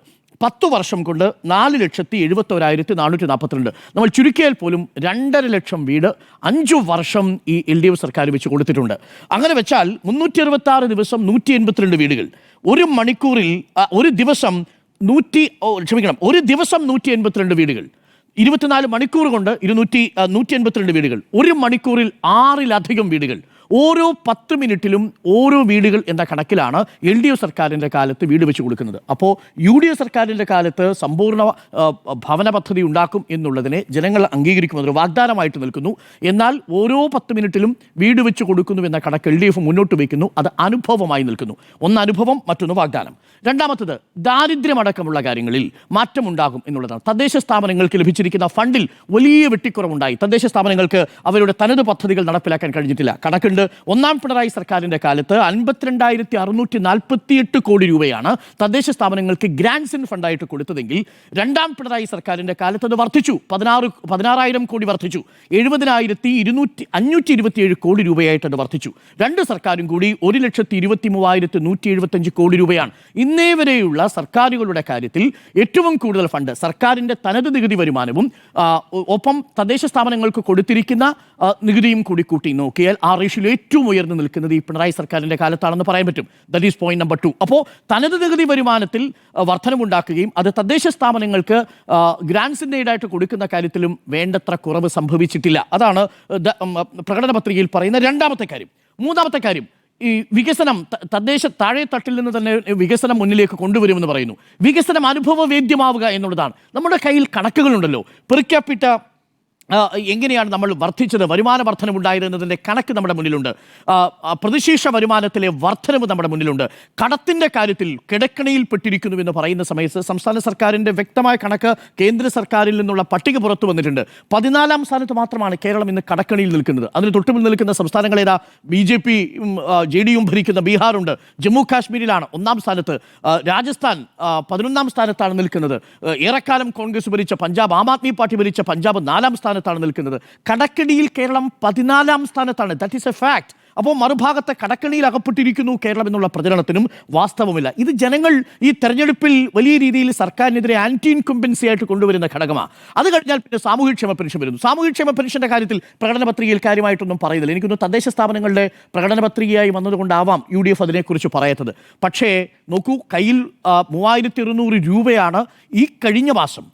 10 വർഷം കൊണ്ട് 4,71,442. നമ്മൾ ചുരുക്കിയാൽ പോലും 2.5 ലക്ഷം വീട് 5 വർഷം ഈ എൽ ഡി എഫ് സർക്കാർ വെച്ച് കൊടുത്തിട്ടുണ്ട്. അങ്ങനെ വെച്ചാൽ 366 ദിവസം 182 വീടുകൾ, ഒരു മണിക്കൂറിൽ ഒരു ദിവസം 182 വീടുകൾ, 24 മണിക്കൂർ കൊണ്ട് 182 വീടുകൾ, ഒരു മണിക്കൂറിൽ 6-ലധികം വീടുകൾ, ഓരോ 10 മിനിറ്റിലും ഓരോ വീടുകൾ എന്ന കണക്കിലാണ് എൽ ഡി എഫ് സർക്കാരിൻ്റെ കാലത്ത് വീട് വെച്ച് കൊടുക്കുന്നത്. അപ്പോൾ യു ഡി എഫ് സർക്കാരിൻ്റെ കാലത്ത് സമ്പൂർണ്ണ ഭവന പദ്ധതി ഉണ്ടാക്കും എന്നുള്ളതിനെ ജനങ്ങൾ അംഗീകരിക്കുമെന്നൊരു വാഗ്ദാനമായിട്ട് നിൽക്കുന്നു. എന്നാൽ ഓരോ 10 മിനിറ്റിലും വീട് വെച്ച് കൊടുക്കുന്നു എന്ന കണക്ക് എൽ ഡി എഫ് മുന്നോട്ട് വയ്ക്കുന്നു. അത് അനുഭവമായി നിൽക്കുന്നു. ഒന്ന് അനുഭവം, മറ്റൊന്ന് വാഗ്ദാനം. രണ്ടാമത്തത് ദാരിദ്ര്യമടക്കമുള്ള കാര്യങ്ങളിൽ മാറ്റമുണ്ടാകും എന്നുള്ളതാണ്. തദ്ദേശ സ്ഥാപനങ്ങൾക്ക് ലഭിച്ചിരിക്കുന്ന ഫണ്ടിൽ വലിയ വെട്ടിക്കുറവുണ്ടായി. തദ്ദേശ സ്ഥാപനങ്ങൾക്ക് അവരുടെ തനത് പദ്ധതികൾ നടപ്പിലാക്കാൻ കഴിഞ്ഞിട്ടില്ല. കണക്കുണ്ട്. ഒന്നാം പിണറായി സർക്കാരിൻ്റെ കാലത്ത് 52,648 കോടി രൂപയാണ് തദ്ദേശ സ്ഥാപനങ്ങൾക്ക് ഗ്രാൻസ് ഇൻ ഫണ്ടായിട്ട് കൊടുത്തതെങ്കിൽ രണ്ടാം പിണറായി സർക്കാരിൻ്റെ കാലത്ത് അത് വർദ്ധിച്ചു. 16,000 കോടി വർദ്ധിച്ചു. 70,527 കോടി രൂപയായിട്ട് അത് വർദ്ധിച്ചു. രണ്ട് സർക്കാരും കൂടി 1,23,175 കോടി രൂപയാണ്. ഇന്നേ വരെയുള്ള സർക്കാരുകളുടെ കാര്യത്തിൽ ഏറ്റവും കൂടുതൽ ഫണ്ട് സർക്കാരിൻ്റെ തനത് നികുതി വരുമാനവും ഒപ്പം തദ്ദേശ സ്ഥാപനങ്ങൾക്ക് കൊടുത്തിരിക്കുന്ന നികുതിയും കൂടി കൂട്ടി നോക്കിയാൽ ആ റേഷ്യോയിൽ ഏറ്റവും ഉയർന്നു നിൽക്കുന്നത് ഈ പിണറായി സർക്കാരിൻ്റെ കാലത്താണെന്ന് പറയാൻ പറ്റും. That is point number 2. അപ്പോൾ തനത് നികുതി വരുമാനത്തിൽ വർധനമുണ്ടാക്കുകയും അത് തദ്ദേശ സ്ഥാപനങ്ങൾക്ക് ഗ്രാൻസിൻ്റെ ഈടായിട്ട് കൊടുക്കുന്ന കാര്യത്തിലും വേണ്ടത്ര കുറവ് സംഭവിച്ചിട്ടില്ല. അതാണ് പ്രകടന പത്രികയിൽ പറയുന്ന രണ്ടാമത്തെ കാര്യം. മൂന്നാമത്തെ കാര്യം, ഈ വികസനം തദ്ദേശ താഴെ തട്ടിൽ നിന്ന് തന്നെ വികസനം മുന്നിലേക്ക് കൊണ്ടുവരുമെന്ന് പറയുന്നു. വികസനം അനുഭവവേദ്യമാവുക എന്നുള്ളതാണ്. നമ്മുടെ കയ്യിൽ കണക്കുകളുണ്ടല്ലോ. പെർ ക്യാപിറ്റ എങ്ങനെയാണ് നമ്മൾ വർദ്ധിച്ചത്, വരുമാന വർധനമുണ്ടായിരുന്നതിൻ്റെ കണക്ക് നമ്മുടെ മുന്നിലുണ്ട്. പ്രതിശീർഷ വരുമാനത്തിലെ വർധനവ് നമ്മുടെ മുന്നിലുണ്ട്. കടത്തിൻ്റെ കാര്യത്തിൽ കിടക്കണിയിൽ പെട്ടിരിക്കുന്നു എന്ന് പറയുന്ന സമയത്ത് സംസ്ഥാന സർക്കാരിൻ്റെ വ്യക്തമായ കണക്ക് കേന്ദ്ര സർക്കാരിൽ നിന്നുള്ള പട്ടിക പുറത്തു വന്നിട്ടുണ്ട്. 14ാം സ്ഥാനത്ത് മാത്രമാണ് കേരളം ഇന്ന് കടക്കണിയിൽ നിൽക്കുന്നത്. അതിന് തൊട്ടുമുന്നിൽ നിൽക്കുന്ന സംസ്ഥാനങ്ങളേതാ? BJP JDU ഭരിക്കുന്ന ബീഹാറുണ്ട്. ജമ്മു കാശ്മീരിലാണ് 1ാം സ്ഥാനത്ത്. രാജസ്ഥാൻ 11ാം സ്ഥാനത്താണ് നിൽക്കുന്നത്. ഏറെക്കാലം കോൺഗ്രസ് ഭരിച്ച പഞ്ചാബ്, ആം ആദ്മി പാർട്ടി ഭരിച്ച പഞ്ചാബ് 4ാം സ്ഥാനത്താണ് നിൽക്കുന്നത്. കടക്കണിയിൽ കേരളം 14ാം സ്ഥാനത്താണ്. That is A fact. അപ്പോൾ മറുഭാഗത്തെ കടക്കണിയിൽ അകപ്പെട്ടിരിക്കുന്നു കേരളം എന്നുള്ള പ്രചരണത്തിനും വാസ്തവമില്ല. ഇത് ജനങ്ങൾ ഈ തെരഞ്ഞെടുപ്പിൽ വലിയ രീതിയിൽ സർക്കാരിനെതിരെ ആൻറ്റി ഇൻകംബൻസി ആയിട്ട് കൊണ്ടുവരുന്ന ഘടകമാണ്. അത് കഴിഞ്ഞാൽ പിന്നെ സാമൂഹ്യക്ഷേമ പെൻഷൻ വരുന്നു. സാമൂഹ്യക്ഷേമ പെൻഷൻ്റെ കാര്യത്തിൽ പ്രകടന പത്രികയിൽ കാര്യമായിട്ടൊന്നും പറയുന്നില്ല. എനിക്കൊന്ന് തദ്ദേശ സ്ഥാപനങ്ങളുടെ പ്രകടന പത്രികയായി വന്നതുകൊണ്ടാവാം UDF അതിനെക്കുറിച്ച് പറയാത്തത്. പക്ഷേ നോക്കൂ, കയ്യിൽ 3200 രൂപയാണ് ഈ കഴിഞ്ഞ മാസം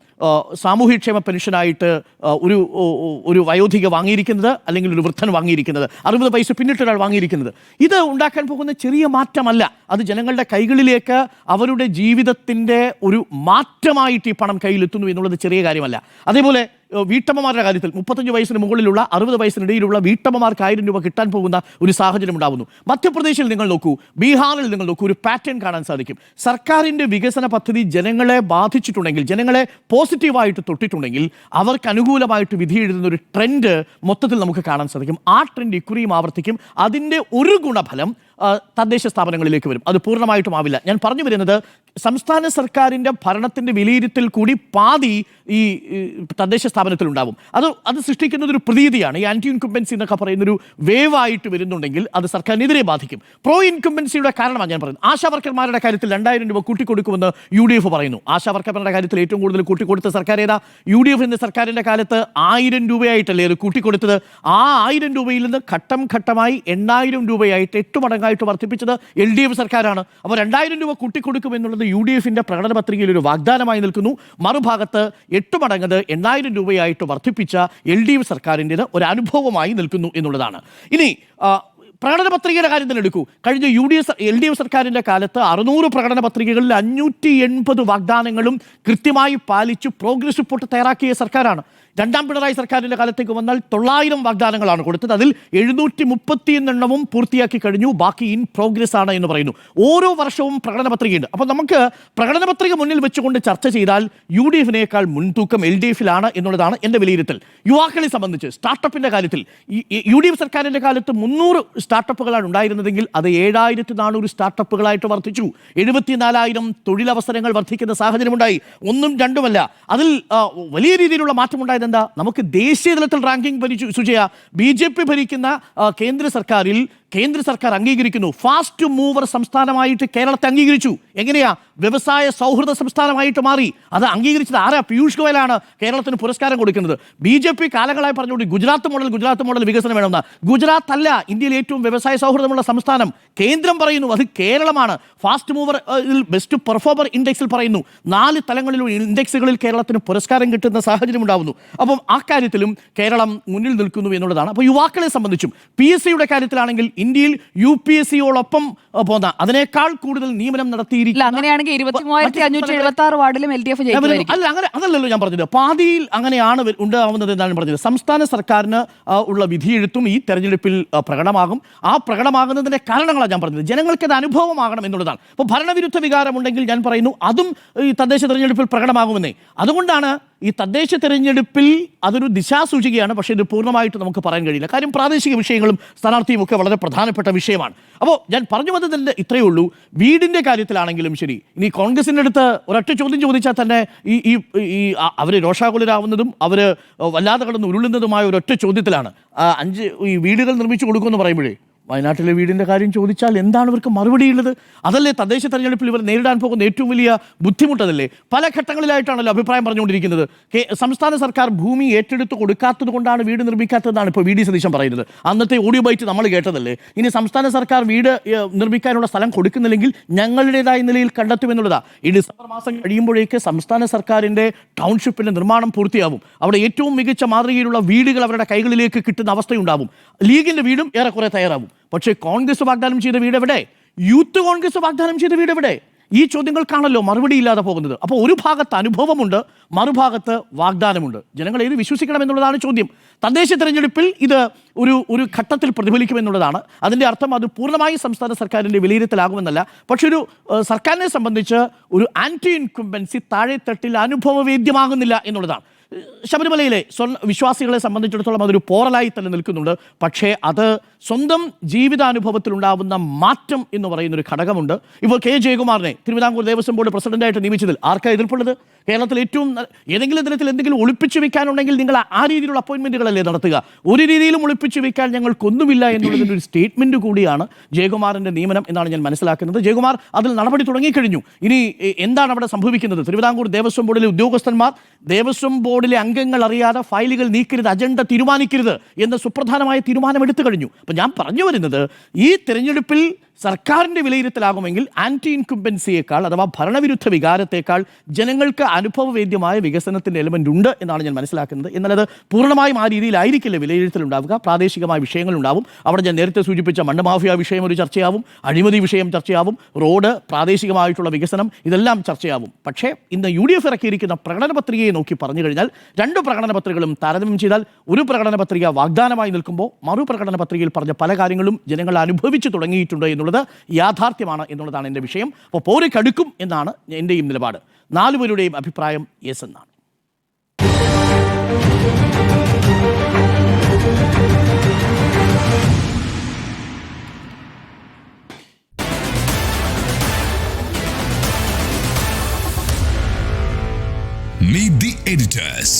സാമൂഹ്യക്ഷേമ പെൻഷനായിട്ട് ഒരു വയോധിക വാങ്ങിയിരിക്കുന്നത്, അല്ലെങ്കിൽ ഒരു വൃദ്ധൻ വാങ്ങിയിരിക്കുന്നത്, 60 പൈസ പിന്നിട്ട് ഒരാൾ വാങ്ങിയിരിക്കുന്നത്. ഇത് ഉണ്ടാക്കാൻ പോകുന്ന ചെറിയ മാറ്റമല്ല. അത് ജനങ്ങളുടെ കൈകളിലേക്ക് അവരുടെ ജീവിതത്തിൻ്റെ ഒരു മാറ്റമായിട്ട് ഈ പണം കയ്യിലെത്തുന്നു എന്നുള്ളത് ചെറിയ കാര്യമല്ല. അതേപോലെ വീട്ടമ്മമാരുടെ കാര്യത്തിൽ 35 വയസ്സിന് മുകളിലുള്ള 60 വയസ്സിനിടയിലുള്ള വീട്ടമ്മമാർക്ക് 1000 രൂപ കിട്ടാൻ പോകുന്ന ഒരു സാഹചര്യം ഉണ്ടാകുന്നു. മധ്യപ്രദേശിൽ നിങ്ങൾ നോക്കൂ, ബീഹാറിൽ നിങ്ങൾ നോക്കൂ, ഒരു പാറ്റേൺ കാണാൻ സാധിക്കും. സർക്കാരിൻ്റെ വികസന പദ്ധതി ജനങ്ങളെ ബാധിച്ചിട്ടുണ്ടെങ്കിൽ, ജനങ്ങളെ പോസിറ്റീവായിട്ട് തൊട്ടിട്ടുണ്ടെങ്കിൽ അവർക്ക് അനുകൂലമായിട്ട് വിധി എഴുതുന്ന ഒരു ട്രെൻഡ് മൊത്തത്തിൽ നമുക്ക് കാണാൻ സാധിക്കും. ആ ട്രെൻഡ് ഇക്കുറിയും ആവർത്തിക്കും. അതിൻ്റെ ഒരു ഗുണഫലം തദ്ദേശ സ്ഥാപനങ്ങളിലേക്ക് വരും. അത് പൂർണ്ണമായിട്ടും ആവില്ല. ഞാൻ പറഞ്ഞു വരുന്നത്, സംസ്ഥാന സർക്കാരിൻ്റെ ഭരണത്തിൻ്റെ വിലയിരുത്തൽ കൂടി പാതി ഈ തദ്ദേശ സ്ഥാപനത്തിൽ ഉണ്ടാവും. അത് സൃഷ്ടിക്കുന്നത് ഒരു പ്രതീതിയാണ്. ഈ ആൻറ്റി ഇൻകംബൻസി എന്നൊക്കെ പറയുന്നൊരു വേവായിട്ട് വരുന്നുണ്ടെങ്കിൽ അത് സർക്കാരിനെതിരെ ബാധിക്കും. പ്രോ ഇൻകംബൻസിയുടെ കാരണമാണ് ഞാൻ പറയുന്നത്. ആശാവർക്കർമാരുടെ കാര്യത്തിൽ 2000 രൂപ കൂട്ടിക്കൊടുക്കുമെന്ന് UDF പറയുന്നു. ആശാവർക്കർമാരുടെ കാര്യത്തിൽ ഏറ്റവും കൂടുതൽ കൂട്ടിക്കൊടുത്ത സർക്കാർ ഏതാ? UDF എന്ന സർക്കാരിൻ്റെ കാലത്ത് 1000 രൂപയായിട്ടല്ലേ അത് കൂട്ടിക്കൊടുത്തത്. ആ 1000 രൂപയിൽ നിന്ന് ഘട്ടം ഘട്ടമായി 8000 രൂപയായിട്ട് 8 മടങ്ങായിട്ട് വർദ്ധിപ്പിച്ചത് LDF സർക്കാരാണ്. അപ്പോൾ 2000 രൂപ കൂട്ടിക്കൊടുക്കുമെന്നുള്ളത് UDFിൻ്റെ പ്രകടന പത്രികയിൽ ഒരു വാഗ്ദാനമായി നിൽക്കുന്നു. മറുഭാഗത്ത് 8 മടങ്ങത് 8000 രൂപയായിട്ട് വർദ്ധിപ്പിച്ച LDF സർക്കാരിൻ്റെത് ഒരു അനുഭവമായി നിൽക്കുന്നു എന്നുള്ളതാണ്. ഇനി പ്രകടന പത്രികയുടെ കാര്യം തന്നെ എടുക്കൂ. കഴിഞ്ഞ LDF സർക്കാരിൻ്റെ കാലത്ത് 600 പ്രകടന പത്രികകളിൽ 580 വാഗ്ദാനങ്ങളും കൃത്യമായി പാലിച്ച് പ്രോഗ്രസ് റിപ്പോർട്ട് തയ്യാറാക്കിയ സർക്കാരാണ്. രണ്ടാം പിണറായി സർക്കാരിൻ്റെ കാലത്തേക്ക് വന്നാൽ 900 വാഗ്ദാനങ്ങളാണ് കൊടുത്തത്. അതിൽ 731 പൂർത്തിയാക്കി കഴിഞ്ഞു. ബാക്കി ഇൻ പ്രോഗ്രസ് ആണ് എന്ന് പറയുന്നു. ഓരോ വർഷവും പ്രകടന പത്രികയുണ്ട്. അപ്പോൾ നമുക്ക് പ്രകടന പത്രിക മുന്നിൽ വെച്ചുകൊണ്ട് ചർച്ച ചെയ്താൽ UDFിനേക്കാൾ മുൻതൂക്കം LDFിലാണ് എന്നുള്ളതാണ് എൻ്റെ വിലയിരുത്തൽ. യുവാക്കളെ സംബന്ധിച്ച് സ്റ്റാർട്ടപ്പിൻ്റെ കാര്യത്തിൽ UDF സർക്കാരിൻ്റെ കാലത്ത് 300 സ്റ്റാർട്ടപ്പുകളാണ് ഉണ്ടായിരുന്നതെങ്കിൽ അത് 7400 സ്റ്റാർട്ടപ്പുകളായിട്ട് വർദ്ധിച്ചു. 74,000 തൊഴിലവസരങ്ങൾ വർദ്ധിക്കുന്ന സാഹചര്യമുണ്ടായി. ഒന്നും രണ്ടുമല്ല. അതിൽ വലിയ രീതിയിലുള്ള മാറ്റമുണ്ടായി. എന്താ, നമുക്ക് ദേശീയ തലത്തിൽ റാങ്കിംഗ് ഭരിച്ചു. സുജയ, BJP ഭരിക്കുന്ന കേന്ദ്ര സർക്കാർ അംഗീകരിക്കുന്നു. ഫാസ്റ്റ് മൂവർ സംസ്ഥാനമായിട്ട് കേരളത്തെ അംഗീകരിച്ചു. എങ്ങനെയാ? വ്യവസായ സൗഹൃദ സംസ്ഥാനമായിട്ട് മാറി. അത് അംഗീകരിച്ചത് ആരാ? പീയൂഷ് ഗോയലാണ് കേരളത്തിന് പുരസ്കാരം കൊടുക്കുന്നത്. BJP കാലങ്ങളായി പറഞ്ഞുകൊണ്ട് ഗുജറാത്ത് മോഡൽ വികസനം വേണമെന്ന. ഗുജറാത്ത് അല്ല ഇന്ത്യയിൽ ഏറ്റവും വ്യവസായ സൗഹൃദമുള്ള സംസ്ഥാനം. കേന്ദ്രം പറയുന്നു അത് കേരളമാണ്. ഫാസ്റ്റ് മൂവർ ബെസ്റ്റ് പെർഫോമർ ഇൻഡെക്സിൽ പറയുന്നു 4 തലങ്ങളിലും ഇൻഡെക്സുകളിൽ കേരളത്തിന് പുരസ്കാരം കിട്ടുന്ന സാഹചര്യം ഉണ്ടാകുന്നു. അപ്പം ആ കാര്യത്തിലും കേരളം മുന്നിൽ നിൽക്കുന്നു എന്നുള്ളതാണ്. അപ്പോൾ യുവാക്കളെ സംബന്ധിച്ചും PSCയുടെ കാര്യത്തിലാണെങ്കിൽ ഇന്ത്യയിൽ UPSCയോടൊപ്പം പോന്ന അതിനേക്കാൾ കൂടുതൽ നിയമനം നടത്തിയിരിക്കില്ല. അങ്ങനെയാണെങ്കിൽ 23,576 വാർഡിലും LDF ജയിക്കുമായിരിക്കും. അല്ല, അതല്ലല്ലോ ഞാൻ പറഞ്ഞത്. പാതിയിൽ അങ്ങനെയാണ് ഉണ്ടാവുന്നത് എന്നാണ് പറഞ്ഞത്. സംസ്ഥാന സർക്കാരിന് ഉള്ള വിധിയെഴുത്തും ഈ തെരഞ്ഞെടുപ്പിൽ പ്രകടമാകും. ആ പ്രകടമാകുന്നതിൻ്റെ കാരണങ്ങളാണ് ഞാൻ പറഞ്ഞത്. ജനങ്ങൾക്കത് അനുഭവമാകണം എന്നുള്ളതാണ്. അപ്പോൾ ഭരണവിരുദ്ധ വികാരമുണ്ടെങ്കിൽ ഞാൻ പറയുന്നു അതും ഈ തദ്ദേശ തെരഞ്ഞെടുപ്പിൽ പ്രകടമാകുമെന്നേ. അതുകൊണ്ടാണ് ഈ തദ്ദേശ തെരഞ്ഞെടുപ്പിൽ അതൊരു ദിശാസൂചികയാണ്. പക്ഷേ ഇത് പൂർണ്ണമായിട്ട് നമുക്ക് പറയാൻ കഴിയില്ല. കാര്യം പ്രാദേശിക വിഷയങ്ങളും സ്ഥാനാർത്ഥിയും ഒക്കെ വളരെ പ്രധാനപ്പെട്ട വിഷയമാണ്. അപ്പോൾ ഞാൻ പറഞ്ഞു വന്നതിൻ്റെ ഇത്രയേ ഉള്ളൂ. വീടിൻ്റെ കാര്യത്തിലാണെങ്കിലും ശരി, ഇനി കോൺഗ്രസിൻ്റെ അടുത്ത് ഒരൊറ്റ ചോദ്യം ചോദിച്ചാൽ തന്നെ ഈ അവർ രോഷാകുലരാവുന്നതും അവർ വല്ലാതെ കടന്ന് ഉരുളുന്നതുമായ ഒരൊറ്റ ചോദ്യത്തിലാണ്. 5 ഈ വീടുകൾ നിർമ്മിച്ചു കൊടുക്കുമെന്ന് പറയുമ്പോഴേ വയനാട്ടിലെ വീടിൻ്റെ കാര്യം ചോദിച്ചാൽ എന്താണ് ഇവർക്ക് മറുപടിയുള്ളത്? അതല്ലേ തദ്ദേശ തെരഞ്ഞെടുപ്പിൽ ഇവർ നേരിടാൻ പോകുന്ന ഏറ്റവും വലിയ ബുദ്ധിമുട്ടതല്ലേ? പല ഘട്ടങ്ങളിലായിട്ടാണല്ലോ അഭിപ്രായം പറഞ്ഞുകൊണ്ടിരിക്കുന്നത്. സംസ്ഥാന സർക്കാർ ഭൂമി ഏറ്റെടുത്ത് കൊടുക്കാത്തത് കൊണ്ടാണ് വീട് നിർമ്മിക്കാത്തതെന്നാണ് ഇപ്പോൾ VD സതീശൻ പറയുന്നത്. അന്നത്തെ ഓഡിയോ ബൈറ്റ് നമ്മൾ കേട്ടതല്ലേ. ഇനി സംസ്ഥാന സർക്കാർ വീട് നിർമ്മിക്കാനുള്ള സ്ഥലം കൊടുക്കുന്നില്ലെങ്കിൽ ഞങ്ങളുടേതായ നിലയിൽ കണ്ടെത്തുമെന്നുള്ളതാണ്. ഈ ഡിസംബർ മാസം കഴിയുമ്പോഴേക്ക് സംസ്ഥാന സർക്കാരിൻ്റെ ടൗൺഷിപ്പിൻ്റെ നിർമ്മാണം പൂർത്തിയാവും. അവിടെ ഏറ്റവും മികച്ച മാതൃകയിലുള്ള വീടുകൾ അവരുടെ കൈകളിലേക്ക് കിട്ടുന്ന അവസ്ഥയുണ്ടാവും. ലീഗിൻ്റെ വീടും ഏറെക്കുറെ തയ്യാറാവും. പക്ഷേ കോൺഗ്രസ് വാഗ്ദാനം ചെയ്ത വീട് എവിടെ? യൂത്ത് കോൺഗ്രസ് വാഗ്ദാനം ചെയ്ത വീട് എവിടെ? ഈ ചോദ്യങ്ങൾക്കാണല്ലോ മറുപടിയില്ലാതെ പോകുന്നത്. അപ്പോൾ ഒരു ഭാഗത്ത് അനുഭവമുണ്ട്, മറുഭാഗത്ത് വാഗ്ദാനമുണ്ട്. ജനങ്ങൾ ഏത് വിശ്വസിക്കണം എന്നുള്ളതാണ് ചോദ്യം. തദ്ദേശ തെരഞ്ഞെടുപ്പിൽ ഇത് ഒരു ഘട്ടത്തിൽ പ്രതിഫലിക്കുമെന്നുള്ളതാണ്. അതിൻ്റെ അർത്ഥം അത് പൂർണ്ണമായി സംസ്ഥാന സർക്കാരിൻ്റെ വിലയിരുത്തലാകുമെന്നല്ല. പക്ഷെ ഒരു സർക്കാരിനെ സംബന്ധിച്ച് ഒരു ആൻറ്റി ഇൻകംബൻസി താഴെത്തട്ടിൽ അനുഭവവേദ്യമാകുന്നില്ല എന്നുള്ളതാണ്. ശബരിമലയിലെ വിശ്വാസികളെ സംബന്ധിച്ചിടത്തോളം അതൊരു പോറലായി തന്നെ നിൽക്കുന്നുണ്ട്. പക്ഷേ അത് സ്വന്തം ജീവിതാനുഭവത്തിലുണ്ടാവുന്ന മാറ്റം എന്ന് പറയുന്നൊരു ഘടകമുണ്ട്. ഇപ്പോൾ K. ജയകുമാറിനെ തിരുവിതാംകൂർ ദേവസ്വം ബോർഡ് പ്രസിഡന്റായിട്ട് നിയമിച്ചതിൽ ആർക്കാ എതിർപ്പുള്ളത്? കേരളത്തിൽ ഏറ്റവും ഏതെങ്കിലും തരത്തിൽ എന്തെങ്കിലും ഒളിപ്പിച്ചു വെക്കാനുണ്ടെങ്കിൽ നിങ്ങൾ ആ രീതിയിലുള്ള അപ്പോയിൻമെൻറ്റുകളല്ലേ നടത്തുക? ഒരു രീതിയിലും ഒളിപ്പിച്ചു വെക്കാൻ ഞങ്ങൾക്കൊന്നുമില്ല എന്നുള്ളതിൻ്റെ ഒരു സ്റ്റേറ്റ്മെൻറ്റ് കൂടിയാണ് ജയകുമാറിൻ്റെ നിയമനം എന്നാണ് ഞാൻ മനസ്സിലാക്കുന്നത്. ജയകുമാർ അതിൽ നടപടി തുടങ്ങിക്കഴിഞ്ഞു. ഇനി എന്താണ് അവിടെ സംഭവിക്കുന്നത്? തിരുവിതാംകൂർ ദേവസ്വം ബോർഡിലെ ഉദ്യോഗസ്ഥന്മാർ ദേവസ്വം ബോർഡിലെ അംഗങ്ങൾ അറിയാതെ ഫയലുകൾ നീക്കരുത്, അജണ്ട തീരുമാനിക്കരുത് എന്ന സുപ്രധാനമായ തീരുമാനം എടുത്തു കഴിഞ്ഞു. അപ്പം ഞാൻ പറഞ്ഞു വരുന്നത്, ഈ തിരഞ്ഞെടുപ്പിൽ സർക്കാരിൻ്റെ വിലയിരുത്തലാകുമെങ്കിൽ ആൻറ്റി ഇൻകുംബൻസിയേക്കാൾ അഥവാ ഭരണവിരുദ്ധ വികാരത്തേക്കാൾ ജനങ്ങൾക്ക് അനുഭവവേദ്യമായ വികസനത്തിൻ്റെ എലമെൻ്റ് ഉണ്ട് എന്നാണ് ഞാൻ മനസ്സിലാക്കുന്നത്. എന്നാൽ അത് പൂർണ്ണമായും ആ രീതിയിലായിരിക്കില്ല വിലയിരുത്തലുണ്ടാവുക. പ്രാദേശികമായ വിഷയങ്ങളുണ്ടാവും. അവിടെ ഞാൻ നേരത്തെ സൂചിപ്പിച്ച മണ്ണ് മാഫിയ വിഷയം ഒരു ചർച്ചയാവും, അഴിമതി വിഷയം ചർച്ചയാവും, റോഡ്, പ്രാദേശികമായിട്ടുള്ള വികസനം, ഇതെല്ലാം ചർച്ചയാവും. പക്ഷേ ഇന്ന് UDF ഇറക്കിയിരിക്കുന്ന പ്രകടന പത്രികയെ നോക്കി പറഞ്ഞു കഴിഞ്ഞാൽ 2 പ്രകടന പത്രികകളും താരതമ്യം ചെയ്താൽ ഒരു പ്രകടന പത്രിക വാഗ്ദാനമായി നിൽക്കുമ്പോൾ മറു പ്രകടന പത്രികയിൽ പറഞ്ഞ പല കാര്യങ്ങളും ജനങ്ങൾ അനുഭവിച്ചു തുടങ്ങിയിട്ടുണ്ട് എന്നുള്ളത് യാഥാർത്ഥ്യമാണ് എന്നുള്ളതാണ് എൻ്റെ വിഷയം. അപ്പോൾ പോര് കടുക്കും എന്നാണ് എൻ്റെയും നിലപാട്. 4 പേരുടെയും അഭിപ്രായം യെസ് എന്നാണ്. Meet the editors.